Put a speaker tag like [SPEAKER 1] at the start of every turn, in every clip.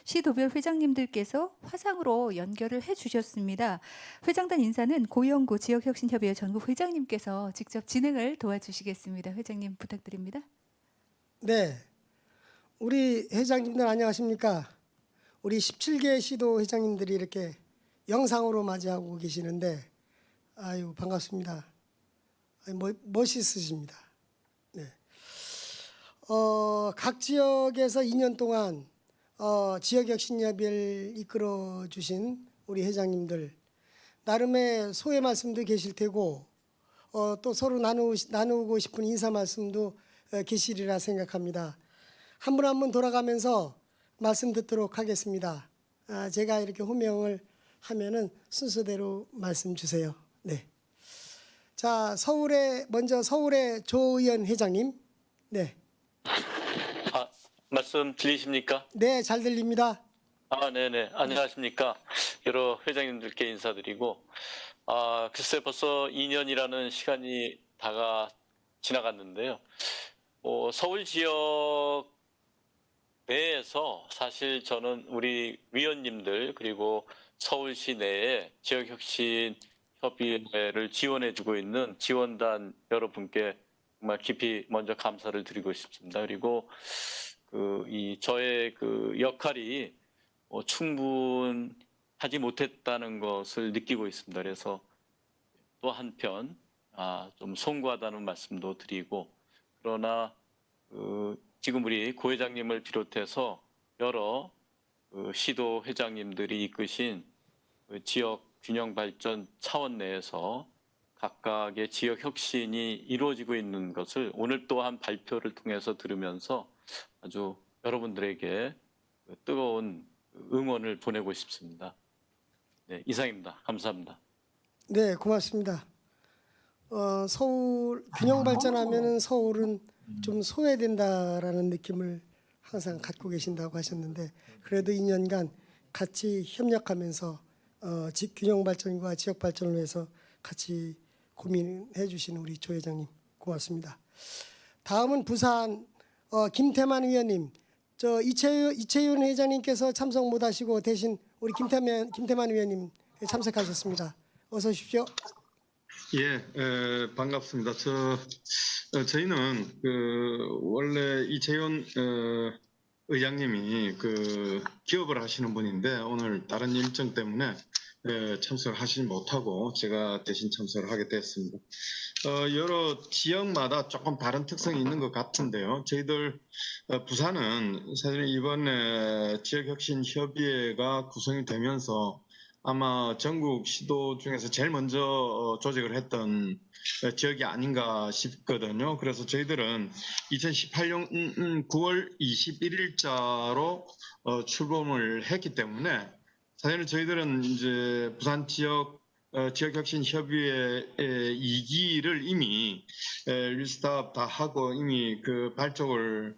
[SPEAKER 1] 시도별 회장님들께서 화상으로 연결을 해 주셨습니다. 회장단 인사는 고영구 지역혁신협의회 전국 회장님께서 직접 진행을 도와주시겠습니다. 회장님 부탁드립니다.
[SPEAKER 2] 네, 우리 회장님들 안녕하십니까? 우리 17개 시도 회장님들이 이렇게 영상으로 맞이하고 계시는데 아유 반갑습니다. 멋있으십니다. 네. 각 지역에서 2년 동안 지역혁신협의회를 이끌어 주신 우리 회장님들 나름의 소회 말씀도 계실 테고 또 서로 나누고 싶은 인사 말씀도 계시리라 생각합니다. 한 분 한 분 돌아가면서 말씀 듣도록 하겠습니다. 제가 이렇게 호명을 하면은 순서대로 말씀 주세요. 네. 자, 먼저 서울의 조의원 회장님. 네.
[SPEAKER 3] 말씀 들리십니까?
[SPEAKER 2] 네, 잘 들립니다.
[SPEAKER 3] 네네. 안녕하십니까? 여러 회장님들께 인사드리고, 글쎄 벌써 2년이라는 시간이 지나갔는데요. 서울 지역 내에서 사실 저는 우리 위원님들 그리고 서울시 내에 지역혁신협의회를 지원해주고 있는 지원단 여러분께 정말 깊이 먼저 감사를 드리고 싶습니다. 그리고 저의 역할이 충분하지 못했다는 것을 느끼고 있습니다. 그래서 또 한편 좀 송구하다는 말씀도 드리고, 그러나 지금 우리 고 회장님을 비롯해서 여러 시도 회장님들이 이끄신 지역 균형 발전 차원 내에서 각각의 지역 혁신이 이루어지고 있는 것을 오늘 또한 발표를 통해서 들으면서 아주 여러분들에게 뜨거운 응원을 보내고 싶습니다. 네, 이상입니다. 감사합니다.
[SPEAKER 2] 네, 고맙습니다. 서울 균형 발전하면은 서울은 좀 소외된다라는 느낌을 항상 갖고 계신다고 하셨는데 그래도 2년간 같이 협력하면서 균형 발전과 지역 발전을 위해서 같이 고민해 주시는 우리 조 회장님 고맙습니다. 다음은 부산 김태만 의원님. 이채윤 회장님께서 참석 못하시고 대신 우리 김태만 의원님 참석하셨습니다. 어서 오십시오.
[SPEAKER 4] 예, 반갑습니다. 저희는 원래 이채윤 의장님이 기업을 하시는 분인데 오늘 다른 일정 때문에 참석을 하시지 못하고 제가 대신 참석을 하게 됐습니다. 여러 지역마다 조금 다른 특성이 있는 것 같은데요. 저희들 부산은 사실 이번에 지역혁신협의회가 구성이 되면서 아마 전국 시도 중에서 제일 먼저 조직을 했던 지역이 아닌가 싶거든요. 그래서 저희들은 2018년 9월 21일자로 출범을 했기 때문에 사실 저희들은 이제 부산 지역혁신협의회 2기를 이미 리스트업 다 하고 이미 발족을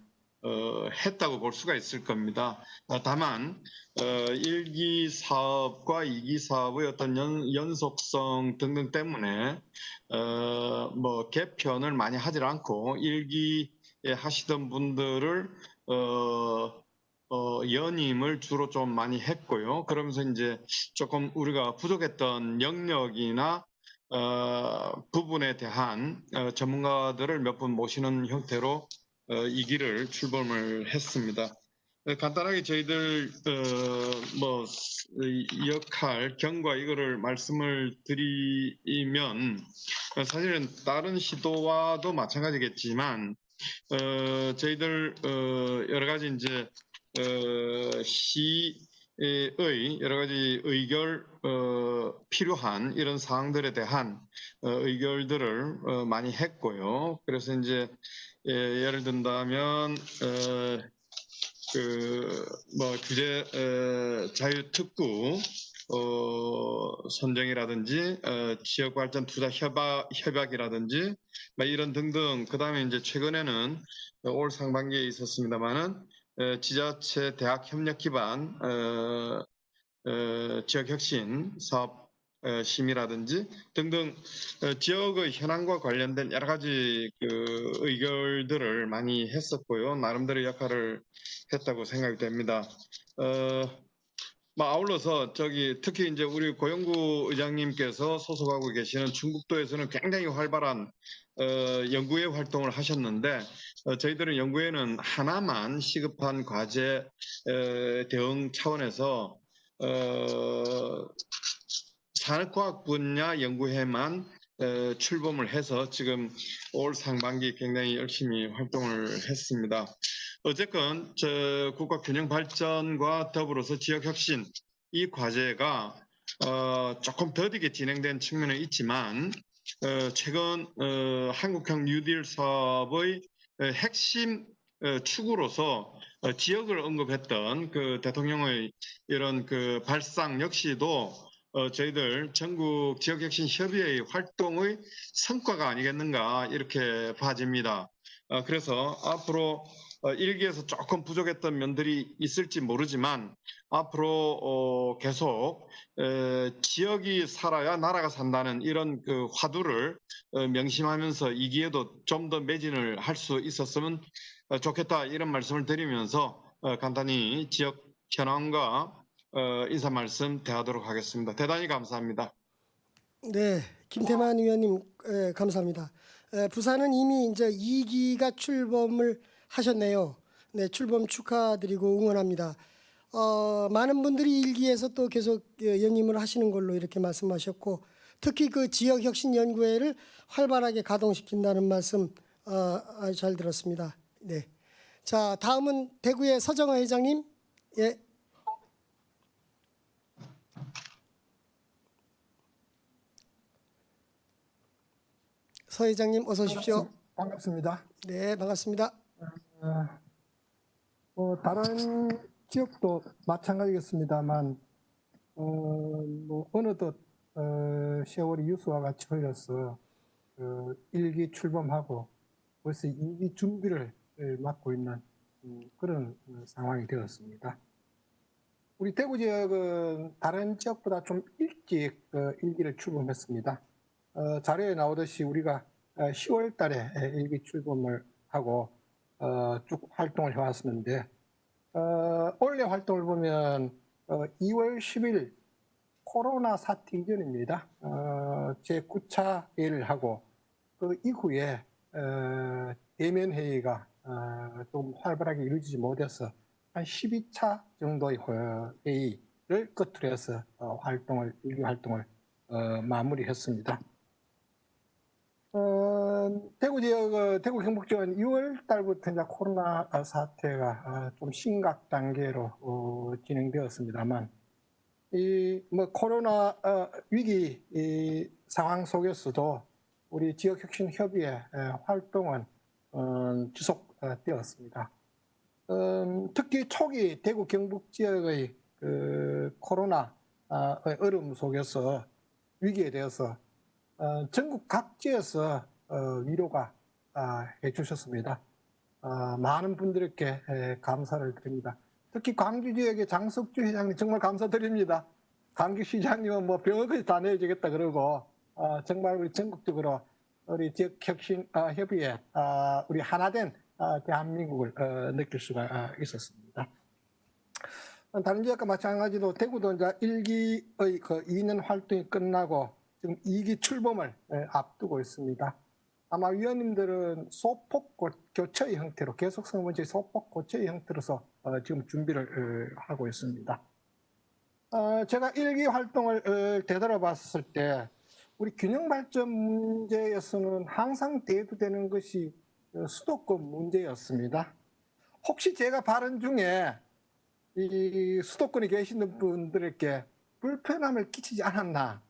[SPEAKER 4] 했다고 볼 수가 있을 겁니다. 다만 1기 사업과 2기 사업의 어떤 연속성 등등 때문에 개편을 많이 하질 않고 1기에 하시던 분들을 연임을 주로 좀 많이 했고요. 그러면서 이제 조금 우리가 부족했던 영역이나 부분에 대한 전문가들을 몇 분 모시는 형태로 2기를 출범을 했습니다. 간단하게 저희들 역할, 경과 이거를 말씀을 드리면 사실은 다른 시도와도 마찬가지겠지만 저희들 여러 가지 이제 시의 여러 가지 필요한 이런 사항들에 대한 의결들을 많이 했고요. 그래서 이제 예를 든다면 규제 자유특구 선정이라든지 지역발전 투자 협약이라든지 이런 등등. 그다음에 이제 최근에는 올 상반기에 있었습니다만은 지자체 대학 협력 기반 지역혁신 사업 심이라든지 등등 지역의 현안과 관련된 여러 가지 그 의결들을 많이 했었고요. 나름대로 역할을 했다고 생각이 됩니다. 아울러서 특히 이제 우리 고영구 의장님께서 소속하고 계시는 충북도에서는 굉장히 활발한 연구회 활동을 하셨는데 저희들은 연구회는 하나만 시급한 과제 대응 차원에서 산업과학 분야 연구회만 출범을 해서 지금 올 상반기 굉장히 열심히 활동을 했습니다. 어쨌건 국가균형발전과 더불어서 지역혁신 이 과제가 조금 더디게 진행된 측면은 있지만 최근 한국형 뉴딜 사업의 핵심 축으로서 지역을 언급했던 그 대통령의 이런 그 발상 역시도 저희들 전국 지역혁신협의회의 활동의 성과가 아니겠는가 이렇게 봐집니다. 그래서 앞으로 일기에서 조금 부족했던 면들이 있을지 모르지만 앞으로 계속 지역이 살아야 나라가 산다는 이런 그 화두를 명심하면서 이 기회도 좀 더 매진을 할 수 있었으면 좋겠다 이런 말씀을 드리면서 간단히 지역 현황과 인사 말씀 대하도록 하겠습니다. 대단히 감사합니다.
[SPEAKER 2] 네, 김태만 의원님 감사합니다. 부산은 이미 이제 2기가 출범을 하셨네요. 네, 출범 축하드리고 응원합니다. 많은 분들이 1기에서 또 계속 연임을 하시는 걸로 이렇게 말씀하셨고 특히 그 지역혁신연구회를 활발하게 가동시킨다는 말씀 아주 잘 들었습니다. 네, 자 다음은 대구의 서정호 회장님. 예. 서 회장님 어서 오십시오.
[SPEAKER 5] 반갑습니다.
[SPEAKER 2] 네, 반갑습니다.
[SPEAKER 5] 다른 지역도 마찬가지겠습니다만 어느덧 세월이 유수와 같이 흘러서 1기 출범하고 벌써 2기 준비를 맡고 있는 그런 상황이 되었습니다. 우리 대구 지역은 다른 지역보다 좀 일찍 1기를 출범했습니다. 자료에 나오듯이 우리가 10월 달에 1기 출범을 하고 쭉 활동을 해왔었는데 올해 활동을 보면 2월 10일 코로나 사태 이전입니다. 제9차 회의를 하고 그 이후에 대면 회의가 좀 활발하게 이루어지지 못해서 한 12차 정도의 회의를 끝으로 해서 일기 활동을 마무리했습니다. 대구 지역, 대구 경북 지역은 6월 달부터 이제 코로나 사태가 좀 심각 단계로 진행되었습니다만, 코로나 위기 상황 속에서도 우리 지역혁신협의회 활동은 지속되었습니다. 특히 초기 대구 경북 지역의 코로나 어려움 속에서 위기에 대해서 전국 각지에서 위로가 해주셨습니다. 많은 분들께 감사를 드립니다. 특히 광주 지역의 장석주 회장님 정말 감사드립니다. 광주시장님은 뭐 별것이 다 내어주겠다 그러고 정말 우리 전국적으로 우리 지역혁신협의회 우리 하나된 대한민국을 느낄 수가 있었습니다. 다른 지역과 마찬가지로 대구도 이제 1기의 2년 활동이 끝나고 지금 2기 출범을 앞두고 있습니다. 아마 위원님들은 소폭 교체의 형태로 계속성 문제 소폭 교체의 형태로서 지금 준비를 하고 있습니다. 제가 1기 활동을 되돌아봤을 때 우리 균형발전 문제에서는 항상 대두되는 것이 수도권 문제였습니다. 혹시 제가 발언 중에 이 수도권에 계시는 분들에게 불편함을 끼치지 않았나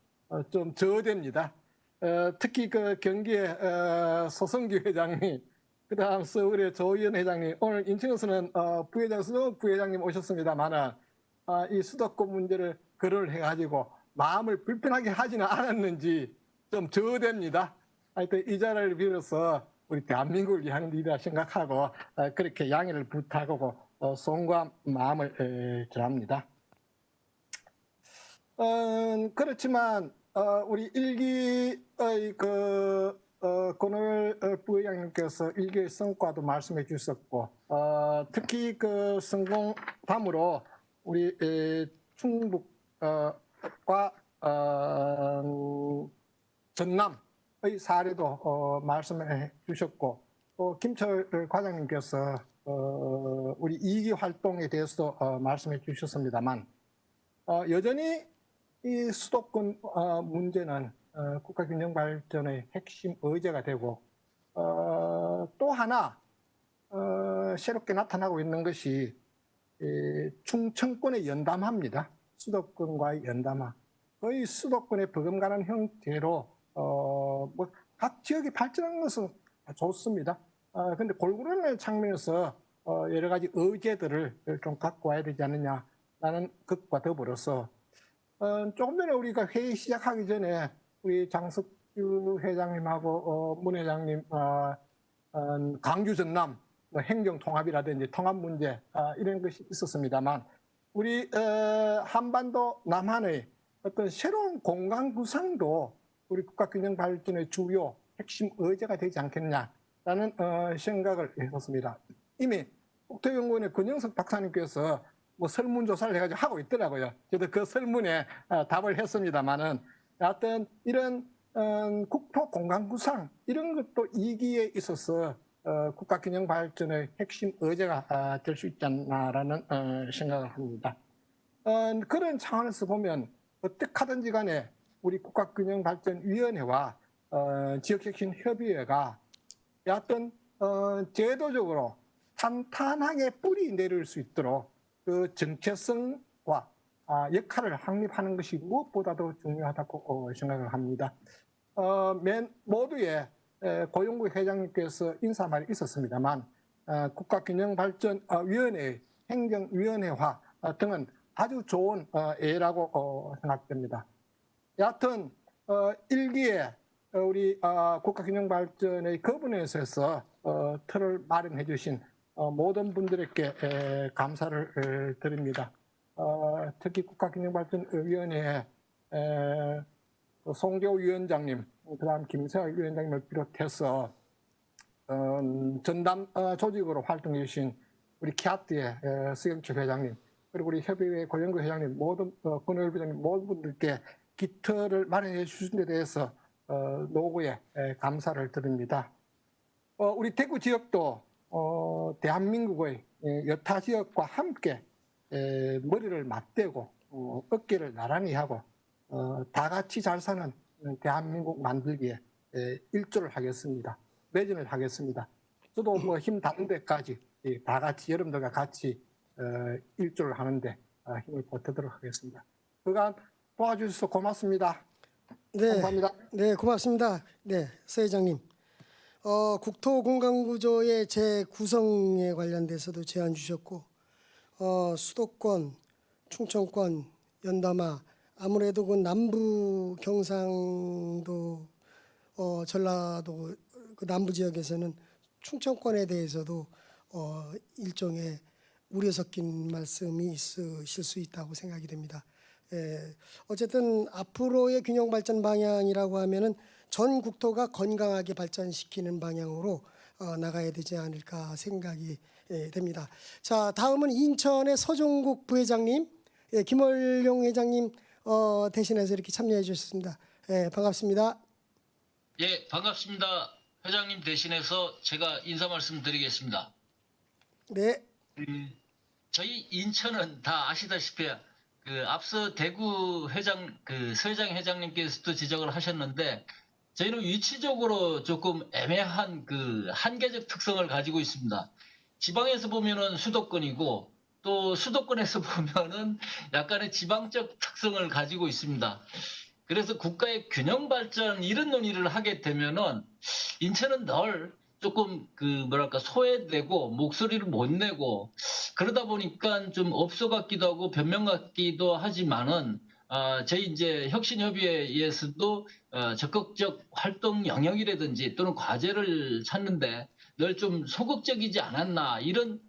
[SPEAKER 5] 좀 저됩니다. 특히 그 경기의 소성규 회장님, 그다음 서울의 조의원 회장님, 오늘 인천에서는 부회장 수동욱 부회장님 오셨습니다만은 이 수도권 문제를 거론을 해가지고 마음을 불편하게 하지는 않았는지 좀 저됩니다. 하여튼 이 자리를 빌어서 우리 대한민국을 위한 일이라 생각하고 그렇게 양해를 부탁하고 송구한 마음을 전합니다. 그렇지만 우리 일기의 권을 부회장님께서 일기의 성과도 말씀해 주셨고, 특히 그 성공담으로 우리 충북과 전남의 사례도 말씀해 주셨고, 또 김철 과장님께서 우리 이기 활동에 대해서도 말씀해 주셨습니다만, 여전히 이 수도권 문제는 국가균형 발전의 핵심 의제가 되고, 또 하나 새롭게 나타나고 있는 것이 충청권의 연담화입니다. 수도권과의 연담화. 거의 수도권의 버금가는 형태로 뭐 각 지역이 발전하는 것은 좋습니다. 그런데 골고루 측면에서 여러 가지 의제들을 좀 갖고 와야 되지 않느냐라는 것과 더불어서 조금 전에 우리가 회의 시작하기 전에 우리 장석규 회장님하고 문 회장님 강주 전남 행정 통합이라든지 통합 문제 이런 것이 있었습니다만, 우리 한반도 남한의 어떤 새로운 공간 구상도 우리 국가균형 발전의 주요 핵심 의제가 되지 않겠냐라는 생각을 했었습니다. 이미 국토연구원의 권영석 박사님께서 뭐 설문조사를 해가지고 하고 있더라고요. 저도 그 설문에 답을 했습니다만은, 하여튼 이런 국토 공간 구상 이런 것도 이기에 있어서 국가균형 발전의 핵심 의제가 될 수 있지 않나라는 생각을 합니다. 그런 차원에서 보면 어떻게 하든지 간에 우리 국가균형발전위원회와 지역혁신협의회가 여하튼 제도적으로 탄탄하게 뿌리 내릴 수 있도록 그 정체성과 역할을 확립하는 것이 무엇보다도 중요하다고 생각을 합니다. 모두의 고용구 회장님께서 인사말이 있었습니다만, 국가균형발전위원회, 행정위원회화 등은 아주 좋은 예라고 생각됩니다. 여하튼 일기에 우리 국가균형발전의 거버넌스에서 틀을 마련해 주신 모든 분들에게 감사를 드립니다. 특히 국가균형발전위원회에 송교 위원장님, 그다음 김세화 위원장님을 비롯해서 전담 조직으로 활동해 주신 우리 키아트의 수경철 회장님, 그리고 우리 협의회 고영구 회장님, 모든 권의회 회장님, 모든 분들께 깃털을 마련해 주신 데 대해서 노고에 감사를 드립니다. 우리 대구 지역도 대한민국의 여타 지역과 함께 머리를 맞대고 어깨를 나란히 하고 다 같이 잘 사는 대한민국 만들기에 일조를 하겠습니다. 매진을 하겠습니다. 저도 뭐 힘 닿는 데까지 다 같이 여러분들과 같이 일조를 하는데 힘을 보태도록 하겠습니다. 그간 도와주셔서 고맙습니다.
[SPEAKER 2] 네,
[SPEAKER 5] 감사합니다.
[SPEAKER 2] 네, 고맙습니다. 네, 서 회장님. 국토공간구조의 재구성에 관련돼서도 제안 주셨고, 수도권, 충청권, 연담화, 아무래도 그 남부 경상도, 전라도 그 남부 지역에서는 충청권에 대해서도 일종의 우려 섞인 말씀이 있으실 수 있다고 생각이 됩니다. 어쨌든 앞으로의 균형 발전 방향이라고 하면은 전 국토가 건강하게 발전시키는 방향으로 나가야 되지 않을까 생각이 됩니다. 자, 다음은 인천의 서종국 부회장님, 김월용 회장님 대신해서 이렇게 참여해 주셨습니다. 반갑습니다.
[SPEAKER 6] 예, 반갑습니다. 회장님 대신해서 제가 인사 말씀드리겠습니다.
[SPEAKER 2] 네,
[SPEAKER 6] 저희 인천은 다 아시다시피 앞서 대구 회장 서회장 회장님께서도 지적을 하셨는데, 저희는 위치적으로 조금 애매한 한계적 특성을 가지고 있습니다. 지방에서 보면은 수도권이고, 또 수도권에서 보면은 약간의 지방적 특성을 가지고 있습니다. 그래서 국가의 균형 발전 이런 논의를 하게 되면은 인천은 늘 조금 소외되고 목소리를 못 내고 그러다 보니까 좀 업소 같기도 하고 변명 같기도 하지만은 저희 이제 혁신협의회에서도 적극적 활동 영역이라든지 또는 과제를 찾는데 늘 좀 소극적이지 않았나 이런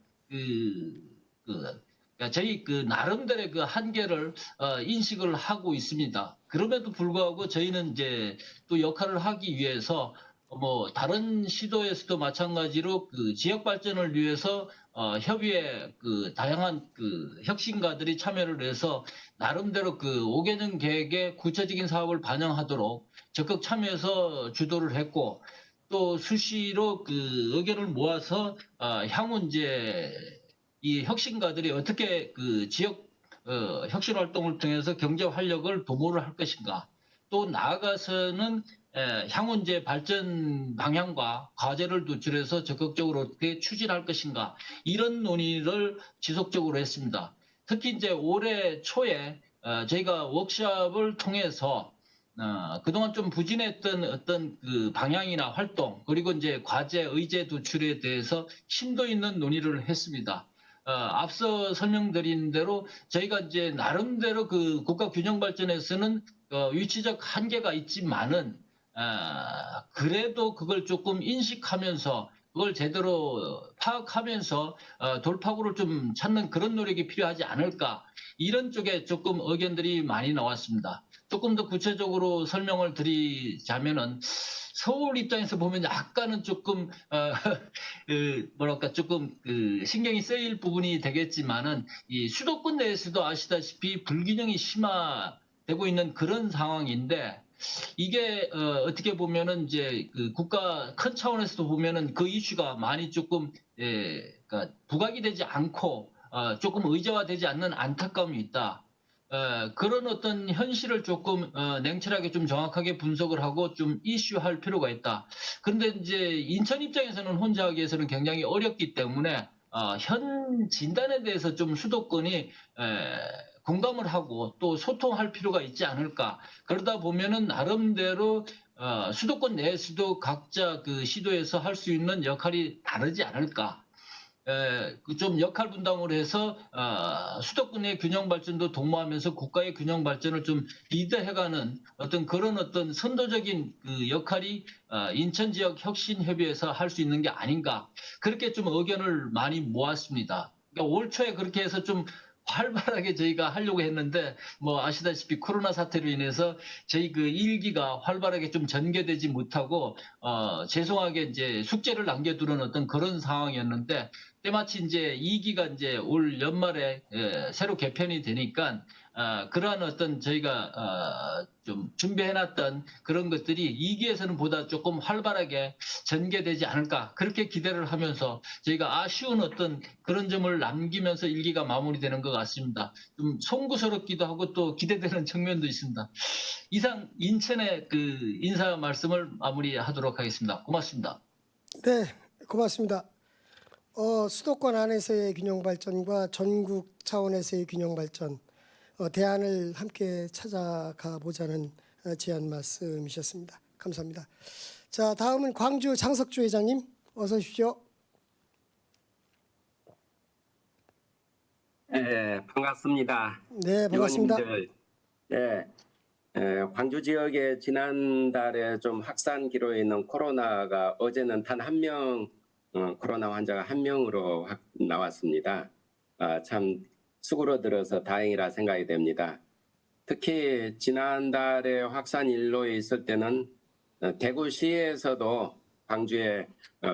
[SPEAKER 6] 그러니까 저희 그 나름대로의 그 한계를 인식을 하고 있습니다. 그럼에도 불구하고 저희는 이제 또 역할을 하기 위해서 뭐 다른 시도에서도 마찬가지로 그 지역 발전을 위해서 협의회 그 다양한 그 혁신가들이 참여를 해서 나름대로 그 5개년 계획의 구체적인 사업을 반영하도록 적극 참여해서 주도를 했고 또 수시로 그 의견을 모아서 향후 이제 이 혁신가들이 어떻게 그 지역 혁신 활동을 통해서 경제 활력을 도모를 할 것인가 또 나아가서는 향후 이제 발전 방향과 과제를 도출해서 적극적으로 어떻게 추진할 것인가 이런 논의를 지속적으로 했습니다. 특히 이제 올해 초에 저희가 워크숍을 통해서 그동안 좀 부진했던 어떤 그 방향이나 활동 그리고 이제 과제 의제 도출에 대해서 심도 있는 논의를 했습니다. 앞서 설명드린 대로 저희가 이제 나름대로 그 국가 균형 발전에서는 위치적 한계가 있지만은 그래도 그걸 조금 인식하면서 그걸 제대로 파악하면서 돌파구를 좀 찾는 그런 노력이 필요하지 않을까 이런 쪽에 조금 의견들이 많이 나왔습니다. 조금 더 구체적으로 설명을 드리자면은 서울 입장에서 보면 약간은 조금 뭐랄까 조금 그 신경이 쓰일 부분이 되겠지만은 이 수도권 내에서도 아시다시피 불균형이 심화되고 있는 그런 상황인데 이게 어떻게 보면은 이제 그 국가 큰 차원에서도 보면은 그 이슈가 많이 조금 그러니까 부각이 되지 않고 조금 의제화되지 않는 안타까움이 있다. 그런 어떤 현실을 조금 냉철하게 좀 정확하게 분석을 하고 좀 이슈할 필요가 있다. 그런데 이제 인천 입장에서는 혼자 하기에서는 굉장히 어렵기 때문에 현 진단에 대해서 좀 수도권이 공감을 하고 또 소통할 필요가 있지 않을까. 그러다 보면은 나름대로 수도권 내에서도 각자 그 시도에서 할 수 있는 역할이 다르지 않을까. 좀 역할 분담을 해서 수도권의 균형 발전도 도모하면서 국가의 균형 발전을 좀 리드해가는 어떤 그런 어떤 선도적인 그 역할이 인천 지역 혁신 협의회에서 할 수 있는 게 아닌가 그렇게 좀 의견을 많이 모았습니다. 그러니까 올 초에 그렇게 해서 좀 활발하게 저희가 하려고 했는데 뭐 아시다시피 코로나 사태로 인해서 저희 그 일기가 활발하게 좀 전개되지 못하고 죄송하게 이제 숙제를 남겨두는 어떤 그런 상황이었는데 때마치 이제 2기가 이제 올 연말에 새로 개편이 되니까 그러한 어떤 저희가 좀 준비해놨던 그런 것들이 2기에서는 보다 조금 활발하게 전개되지 않을까 그렇게 기대를 하면서 저희가 아쉬운 어떤 그런 점을 남기면서 1기가 마무리되는 것 같습니다. 좀 송구스럽기도 하고 또 기대되는 측면도 있습니다. 이상 인천의 그 인사 말씀을 마무리하도록 하겠습니다. 고맙습니다.
[SPEAKER 2] 네, 고맙습니다. 수도권 안에서의 균형 발전과 전국 차원에서의 균형 발전 대안을 함께 찾아가 보자는 제안 말씀이셨습니다. 감사합니다. 자, 다음은 광주 장석주 회장님 어서 오십시오.
[SPEAKER 7] 네, 반갑습니다.
[SPEAKER 2] 네, 반갑습니다.
[SPEAKER 7] 의원님들, 네, 광주 지역에 지난달에 좀 확산 기로에 있는 코로나가 어제는 단 한 명 코로나 환자가 한 명으로 나왔습니다. 참 수그러들어서 다행이라 생각이 됩니다. 특히 지난달에 확산 일로에 있을 때는 대구시에서도 광주에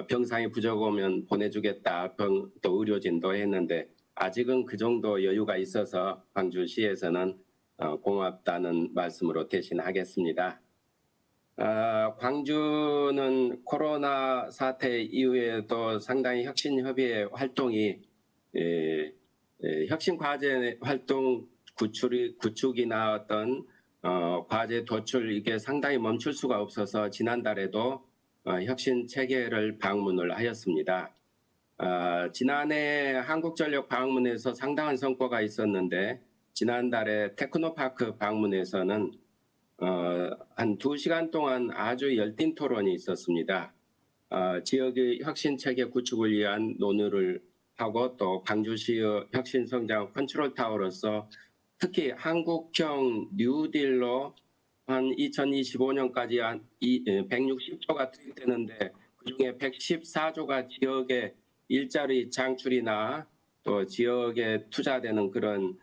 [SPEAKER 7] 병상이 부족 오면 보내주겠다 또 의료진도 했는데 아직은 그 정도 여유가 있어서 광주시에서는 고맙다는 말씀으로 대신하겠습니다. 광주는 코로나 사태 이후에도 상당히 혁신협의회 활동이 혁신 과제 활동 구축이나 어떤 과제 도출 이게 상당히 멈출 수가 없어서 지난달에도 혁신 체계를 방문을 하였습니다. 지난해 한국전력 방문에서 상당한 성과가 있었는데 지난달에 테크노파크 방문에서는 한 2시간 동안 아주 열띤 토론이 있었습니다. 지역의 혁신 체계 구축을 위한 논의를 하고 또 광주시의 혁신 성장 컨트롤 타워로서 특히 한국형 뉴딜로 한 2025년까지 한 160조가 투입되는데 그중에 114조가 지역의 일자리 창출이나 또 지역에 투자되는 그런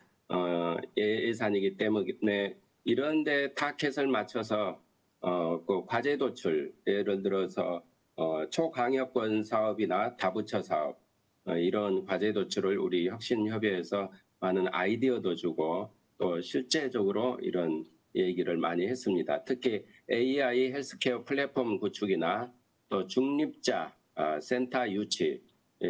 [SPEAKER 7] 예산이기 때문에 이런 데 타켓을 맞춰서 그 과제 도출, 예를 들어서 초강력권 사업이나 다부처 사업 이런 과제 도출을 우리 혁신협의회에서 많은 아이디어도 주고 또 실제적으로 이런 얘기를 많이 했습니다. 특히 AI 헬스케어 플랫폼 구축이나 또 중립자 센터 유치.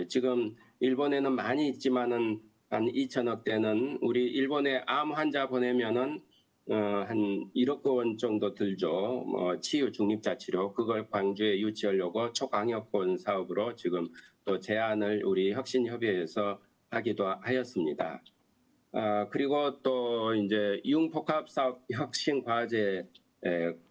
[SPEAKER 7] 지금 일본에는 많이 있지만은 한 2천억 대는 우리 일본에 암 환자 보내면은 한 1억 원 정도 들죠. 치유 중립자 치료 그걸 광주에 유치하려고 초강력권 사업으로 지금 또 제안을 우리 혁신협의회에서 하기도 하였습니다. 그리고 또 이제 융복합 사업 혁신 과제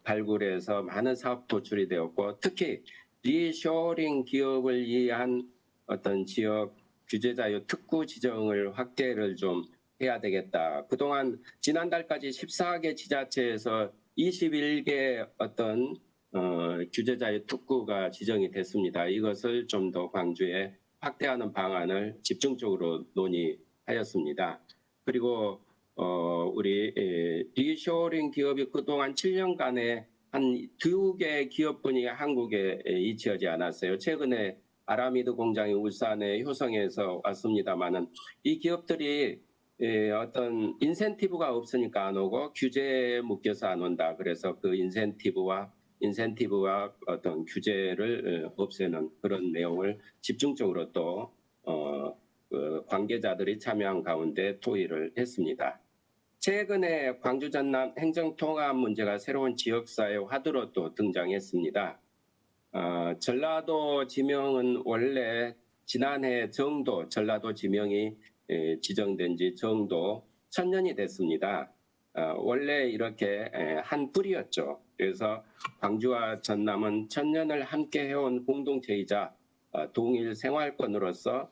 [SPEAKER 7] 발굴해서 많은 사업 도출이 되었고 특히 리쇼링 기업을 위한 어떤 지역 규제 자유 특구 지정을 확대를 좀 해야 되겠다. 그동안 지난달까지 14개 지자체에서 21개 어떤 규제 자유 특구가 지정이 됐습니다. 이것을 좀 더 광주에 확대하는 방안을 집중적으로 논의하였습니다. 그리고 우리 리쇼링 기업이 그동안 7년간에 한 2개 기업뿐이 한국에 위치하지 않았어요. 최근에 아라미드 공장이 울산의 효성에서 왔습니다만은 이 기업들이 어떤 인센티브가 없으니까 안 오고 규제에 묶여서 안 온다. 그래서 그 인센티브와 어떤 규제를 없애는 그런 내용을 집중적으로 또 그 관계자들이 참여한 가운데 토의를 했습니다. 최근에 광주 전남 행정통합 문제가 새로운 지역사회 화두로 또 등장했습니다. 전라도 지명은 원래 지난해 정도 전라도 지명이 지정된 지 정도 1000년이 됐습니다. 원래 이렇게 한 뿌리였죠. 그래서 광주와 전남은 1000년을 함께 해온 공동체이자 동일 생활권으로서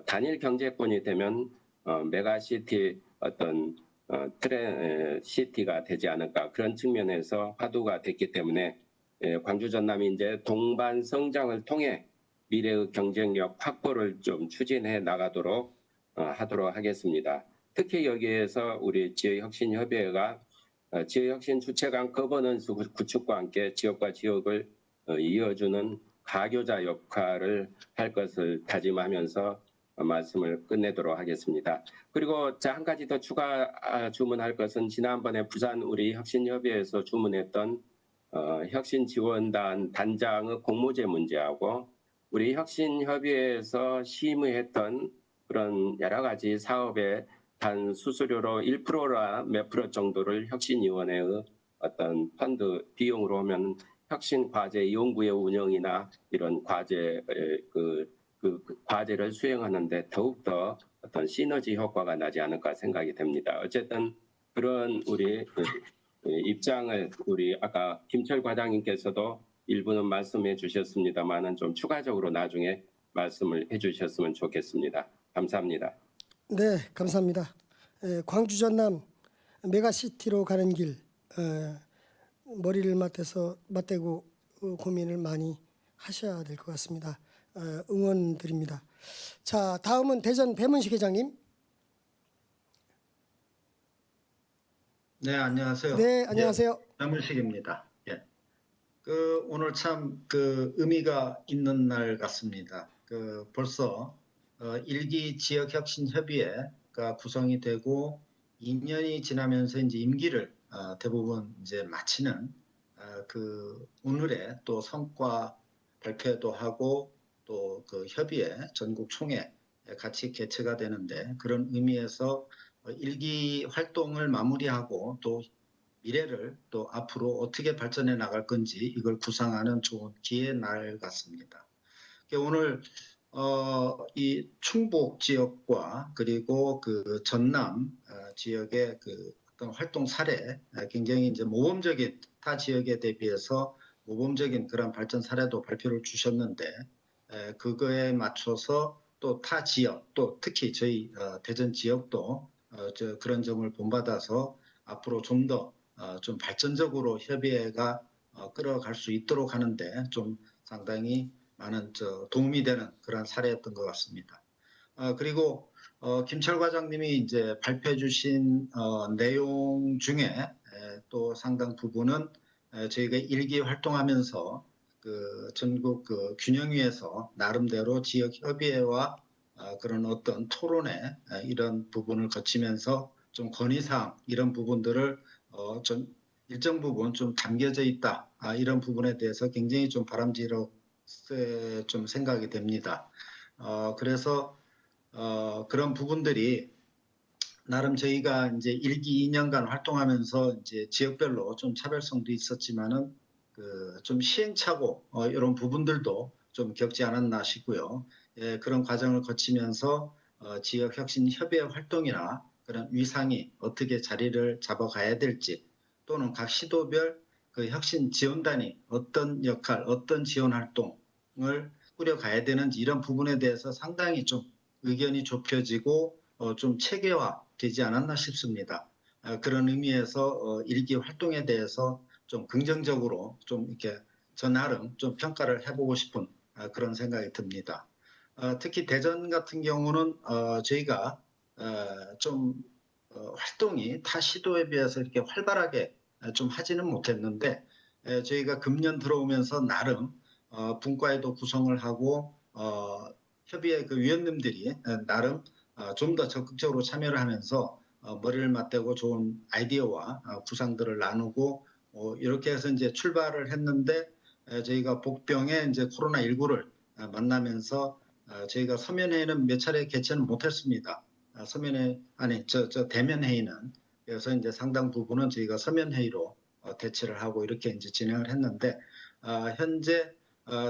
[SPEAKER 7] 단일 경제권이 되면 메가시티 어떤 시티가 되지 않을까 그런 측면에서 화두가 됐기 때문에 광주 전남이 이제 동반 성장을 통해 미래의 경쟁력 확보를 좀 추진해 나가도록 하도록 하겠습니다. 특히 여기에서 우리 지역혁신협의회가 지역혁신 주체 간 거버넌스 구축과 함께 지역과 지역을 이어주는 가교자 역할을 할 것을 다짐하면서 말씀을 끝내도록 하겠습니다. 그리고 한 가지 더 추가 주문할 것은 지난번에 부산 우리 혁신협의회에서 주문했던 혁신지원단 단장의 공모제 문제하고 우리 혁신협의회에서 심의했던 그런 여러 가지 사업의 단 수수료로 1%나 몇 프로 정도를 혁신위원회의 어떤 펀드 비용으로 하면 혁신 과제 연구의 운영이나 이런 과제 그 과제를 수행하는데 더욱더 어떤 시너지 효과가 나지 않을까 생각이 됩니다. 어쨌든 그런 우리 입장을 우리 아까 김철 과장님께서도 일부는 말씀해 주셨습니다만은 좀 추가적으로 나중에 말씀을 해 주셨으면 좋겠습니다. 감사합니다.
[SPEAKER 2] 네, 감사합니다. 광주 전남 메가시티로 가는 길 머리를 맞대고 고민을 많이 하셔야 될 것 같습니다. 응원드립니다. 자, 다음은 대전 배문식 회장님.
[SPEAKER 8] 네, 안녕하세요.
[SPEAKER 2] 네, 안녕하세요.
[SPEAKER 8] 남문식입니다. 예. 오늘 참 의미가 있는 날 같습니다. 벌써 1기 지역혁신협의회가 구성이 되고 2년이 지나면서 이제 임기를 대부분 이제 마치는 오늘의 또 성과 발표도 하고 또 그 협의회 전국 총회 같이 개최가 되는데 그런 의미에서 1기 활동을 마무리하고 또 미래를 또 앞으로 어떻게 발전해 나갈 건지 이걸 구상하는 좋은 기회 날 같습니다. 오늘 이 충북 지역과 그리고 그 전남 지역의 어떤 활동 사례 굉장히 이제 모범적인 타 지역에 대비해서 모범적인 그런 발전 사례도 발표를 주셨는데 그거에 맞춰서 또 타 지역 또 특히 저희 대전 지역도 그런 점을 본받아서 앞으로 좀 더 좀 발전적으로 협의회가 끌어갈 수 있도록 하는데 좀 상당히 많은 도움이 되는 그런 사례였던 것 같습니다. 그리고 김철 과장님이 이제 발표해 주신 내용 중에 또 상당 부분은 저희가 일기 활동하면서 그 전국 그 균형위에서 나름대로 지역 협의회와 그런 어떤 토론회 이런 부분을 거치면서 좀 건의사항 이런 부분들을 좀 일정 부분 좀 담겨져 있다. 이런 부분에 대해서 굉장히 좀 바람직스럽게 좀 생각이 됩니다. 그래서 그런 부분들이 나름 저희가 이제 1기 2년간 활동하면서 이제 지역별로 좀 차별성도 있었지만은 그 좀 시행착오 이런 부분들도 좀 겪지 않았나 싶고요. 예, 그런 과정을 거치면서 지역 혁신 협의회 활동이나 그런 위상이 어떻게 자리를 잡아가야 될지 또는 각 시도별 그 혁신 지원단이 어떤 역할, 어떤 지원 활동을 꾸려가야 되는지 이런 부분에 대해서 상당히 좀 의견이 좁혀지고 좀 체계화되지 않았나 싶습니다. 그런 의미에서 일기 활동에 대해서 좀 긍정적으로 좀 이렇게 저 나름 좀 평가를 해보고 싶은 그런 생각이 듭니다. 특히 대전 같은 경우는 저희가 좀 활동이 타 시도에 비해서 이렇게 활발하게 좀 하지는 못했는데 저희가 금년 들어오면서 나름 분과에도 구성을 하고 협의회 그 위원님들이 나름 좀 더 적극적으로 참여를 하면서 머리를 맞대고 좋은 아이디어와 구상들을 나누고 이렇게 해서 이제 출발을 했는데 저희가 복병에 이제 코로나19를 만나면서 저희가 서면회의는 몇 차례 개최는 못했습니다. 서면회 아니 저 대면 회의는 그래서 이제 상당 부분은 저희가 서면 회의로 대처를 하고 이렇게 이제 진행을 했는데 현재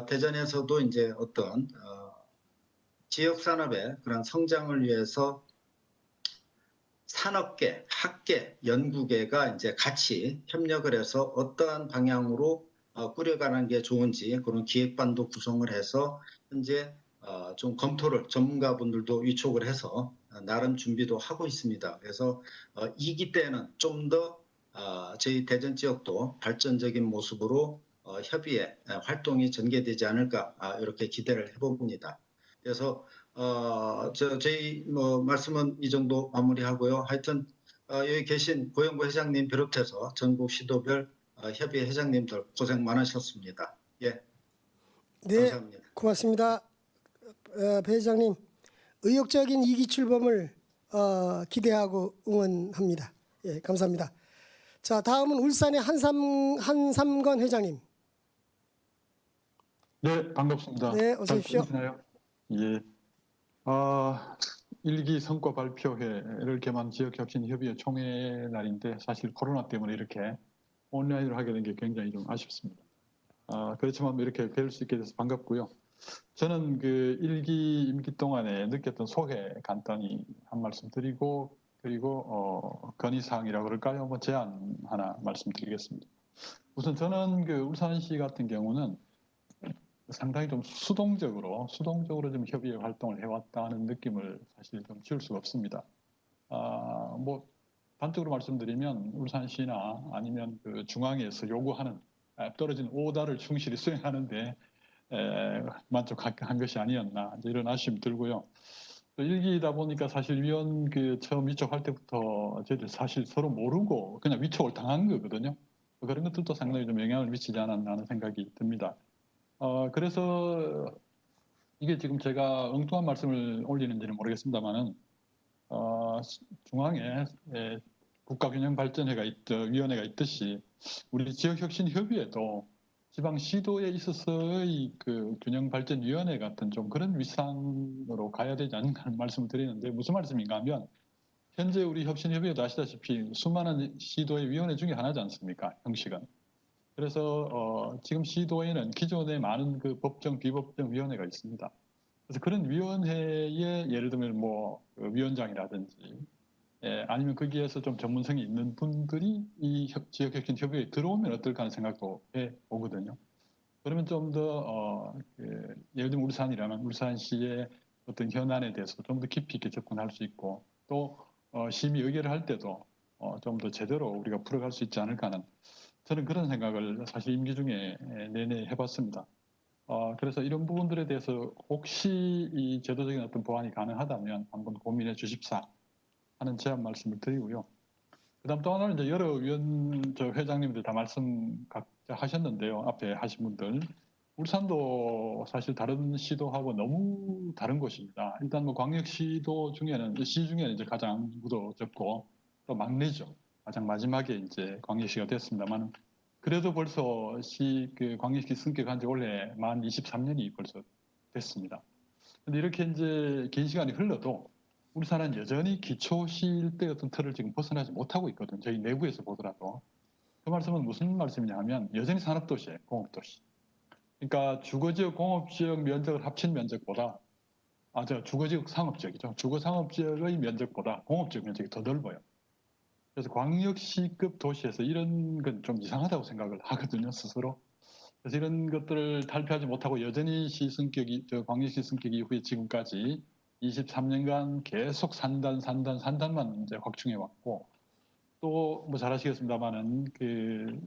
[SPEAKER 8] 대전에서도 이제 어떤 지역 산업의 그런 성장을 위해서 산업계, 학계, 연구계가 이제 같이 협력을 해서 어떠한 방향으로 꾸려가는 게 좋은지 그런 기획반도 구성을 해서 현재 좀 검토를 전문가분들도 위촉을 해서 나름 준비도 하고 있습니다. 그래서 2기 때는 좀 더 저희 대전 지역도 발전적인 모습으로 협의회 활동이 전개되지 않을까 이렇게 기대를 해봅니다. 그래서 저희 말씀은 이 정도 마무리하고요. 하여튼 여기 계신 고영구 회장님 비롯해서 전국 시도별 협의회 회장님들 고생 많으셨습니다. 예,
[SPEAKER 2] 네,
[SPEAKER 8] 감사합니다.
[SPEAKER 2] 고맙습니다. 배 회장님, 의욕적인 2기 출범을 기대하고 응원합니다. 예, 감사합니다. 자, 다음은 울산의 한삼건 회장님.
[SPEAKER 9] 네, 반갑습니다.
[SPEAKER 2] 네, 어서
[SPEAKER 9] 잘
[SPEAKER 2] 오십시오.
[SPEAKER 9] 들리시나요? 예. 1기 성과 발표회를 개최한 지역혁신협의회 총회 날인데 사실 코로나 때문에 이렇게 온라인으로 하게 된 게 굉장히 좀 아쉽습니다. 그렇지만 이렇게 뵐 수 있게 돼서 반갑고요. 저는 그 1기 임기 동안에 느꼈던 소회 간단히 한 말씀 드리고 그리고 건의사항이라고 그럴까요? 한번 제안 하나 말씀드리겠습니다. 우선 저는 그 울산시 같은 경우는 상당히 좀 수동적으로 좀 협의회 활동을 해왔다는 느낌을 사실 좀 지울 수가 없습니다. 뭐 단적으로 말씀드리면 울산시나 아니면 그 중앙에서 요구하는 떨어진 오다를 충실히 수행하는데 만족한 것이 아니었나 이런 아쉬움이 들고요. 또 1기다 보니까 사실 위원 그 처음 위촉할 때부터 저희들 사실 서로 모르고 그냥 위촉을 당한 거거든요. 그런 것들도 상당히 좀 영향을 미치지 않았나 하는 생각이 듭니다. 그래서 이게 지금 제가 엉뚱한 말씀을 올리는지는 모르겠습니다만은 중앙에 국가균형발전회가 위원회가 있듯이 우리 지역혁신협의회도 지방 시도에 있어서의 그 균형발전위원회 같은 좀 그런 위상으로 가야 되지 않는가 하는 말씀을 드리는데 무슨 말씀인가 하면 현재 우리 혁신협의회도 아시다시피 수많은 시도의 위원회 중에 하나지 않습니까? 형식은. 그래서 지금 시도에는 기존에 많은 그 법정, 비법정 위원회가 있습니다. 그래서 그런 위원회에 예를 들면 뭐 위원장이라든지 아니면 거기에서 좀 전문성이 있는 분들이 이 지역혁신 협의회에 들어오면 어떨까 하는 생각도 해보거든요. 그러면 좀 더 예를 들면 울산이라면 울산시의 어떤 현안에 대해서 좀 더 깊이 있게 접근할 수 있고 또 심의 의결을 할 때도 좀 더 제대로 우리가 풀어갈 수 있지 않을까 하는 저는 그런 생각을 사실 임기 중에 내내 해봤습니다. 그래서 이런 부분들에 대해서 혹시 이 제도적인 어떤 보완이 가능하다면 한번 고민해 주십사 하는 제안 말씀을 드리고요. 그다음 또 하나는 이제 여러 회장님들 다 말씀 각자 하셨는데요. 앞에 하신 분들. 울산도 사실 다른 시도하고 너무 다른 곳입니다. 일단 뭐 광역시도 중에는 시 중에는 이제 가장 인구도 적고 또 막내죠. 가장 마지막에 이제 광역시가 됐습니다만 그래도 벌써 광역시 승격한 지 올해 만 23년이 벌써 됐습니다. 근데 이렇게 이제 긴 시간이 흘러도 울산은 여전히 기초시 일대 어떤 틀을 지금 벗어나지 못하고 있거든요. 저희 내부에서 보더라도. 그 말씀은 무슨 말씀이냐 하면 여전히 산업도시예요. 공업도시. 그러니까 주거지역, 공업지역 면적을 합친 면적보다 주거지역 상업지역이죠. 주거상업지역의 면적보다 공업지역 면적이 더 넓어요. 그래서 광역시급 도시에서 이런 건 좀 이상하다고 생각을 하거든요, 스스로. 그래서 이런 것들을 탈피하지 못하고 여전히 광역시 승격 이후에 지금까지 23년간 계속 산단만 이제 확충해 왔고, 또 뭐 잘 아시겠습니다만은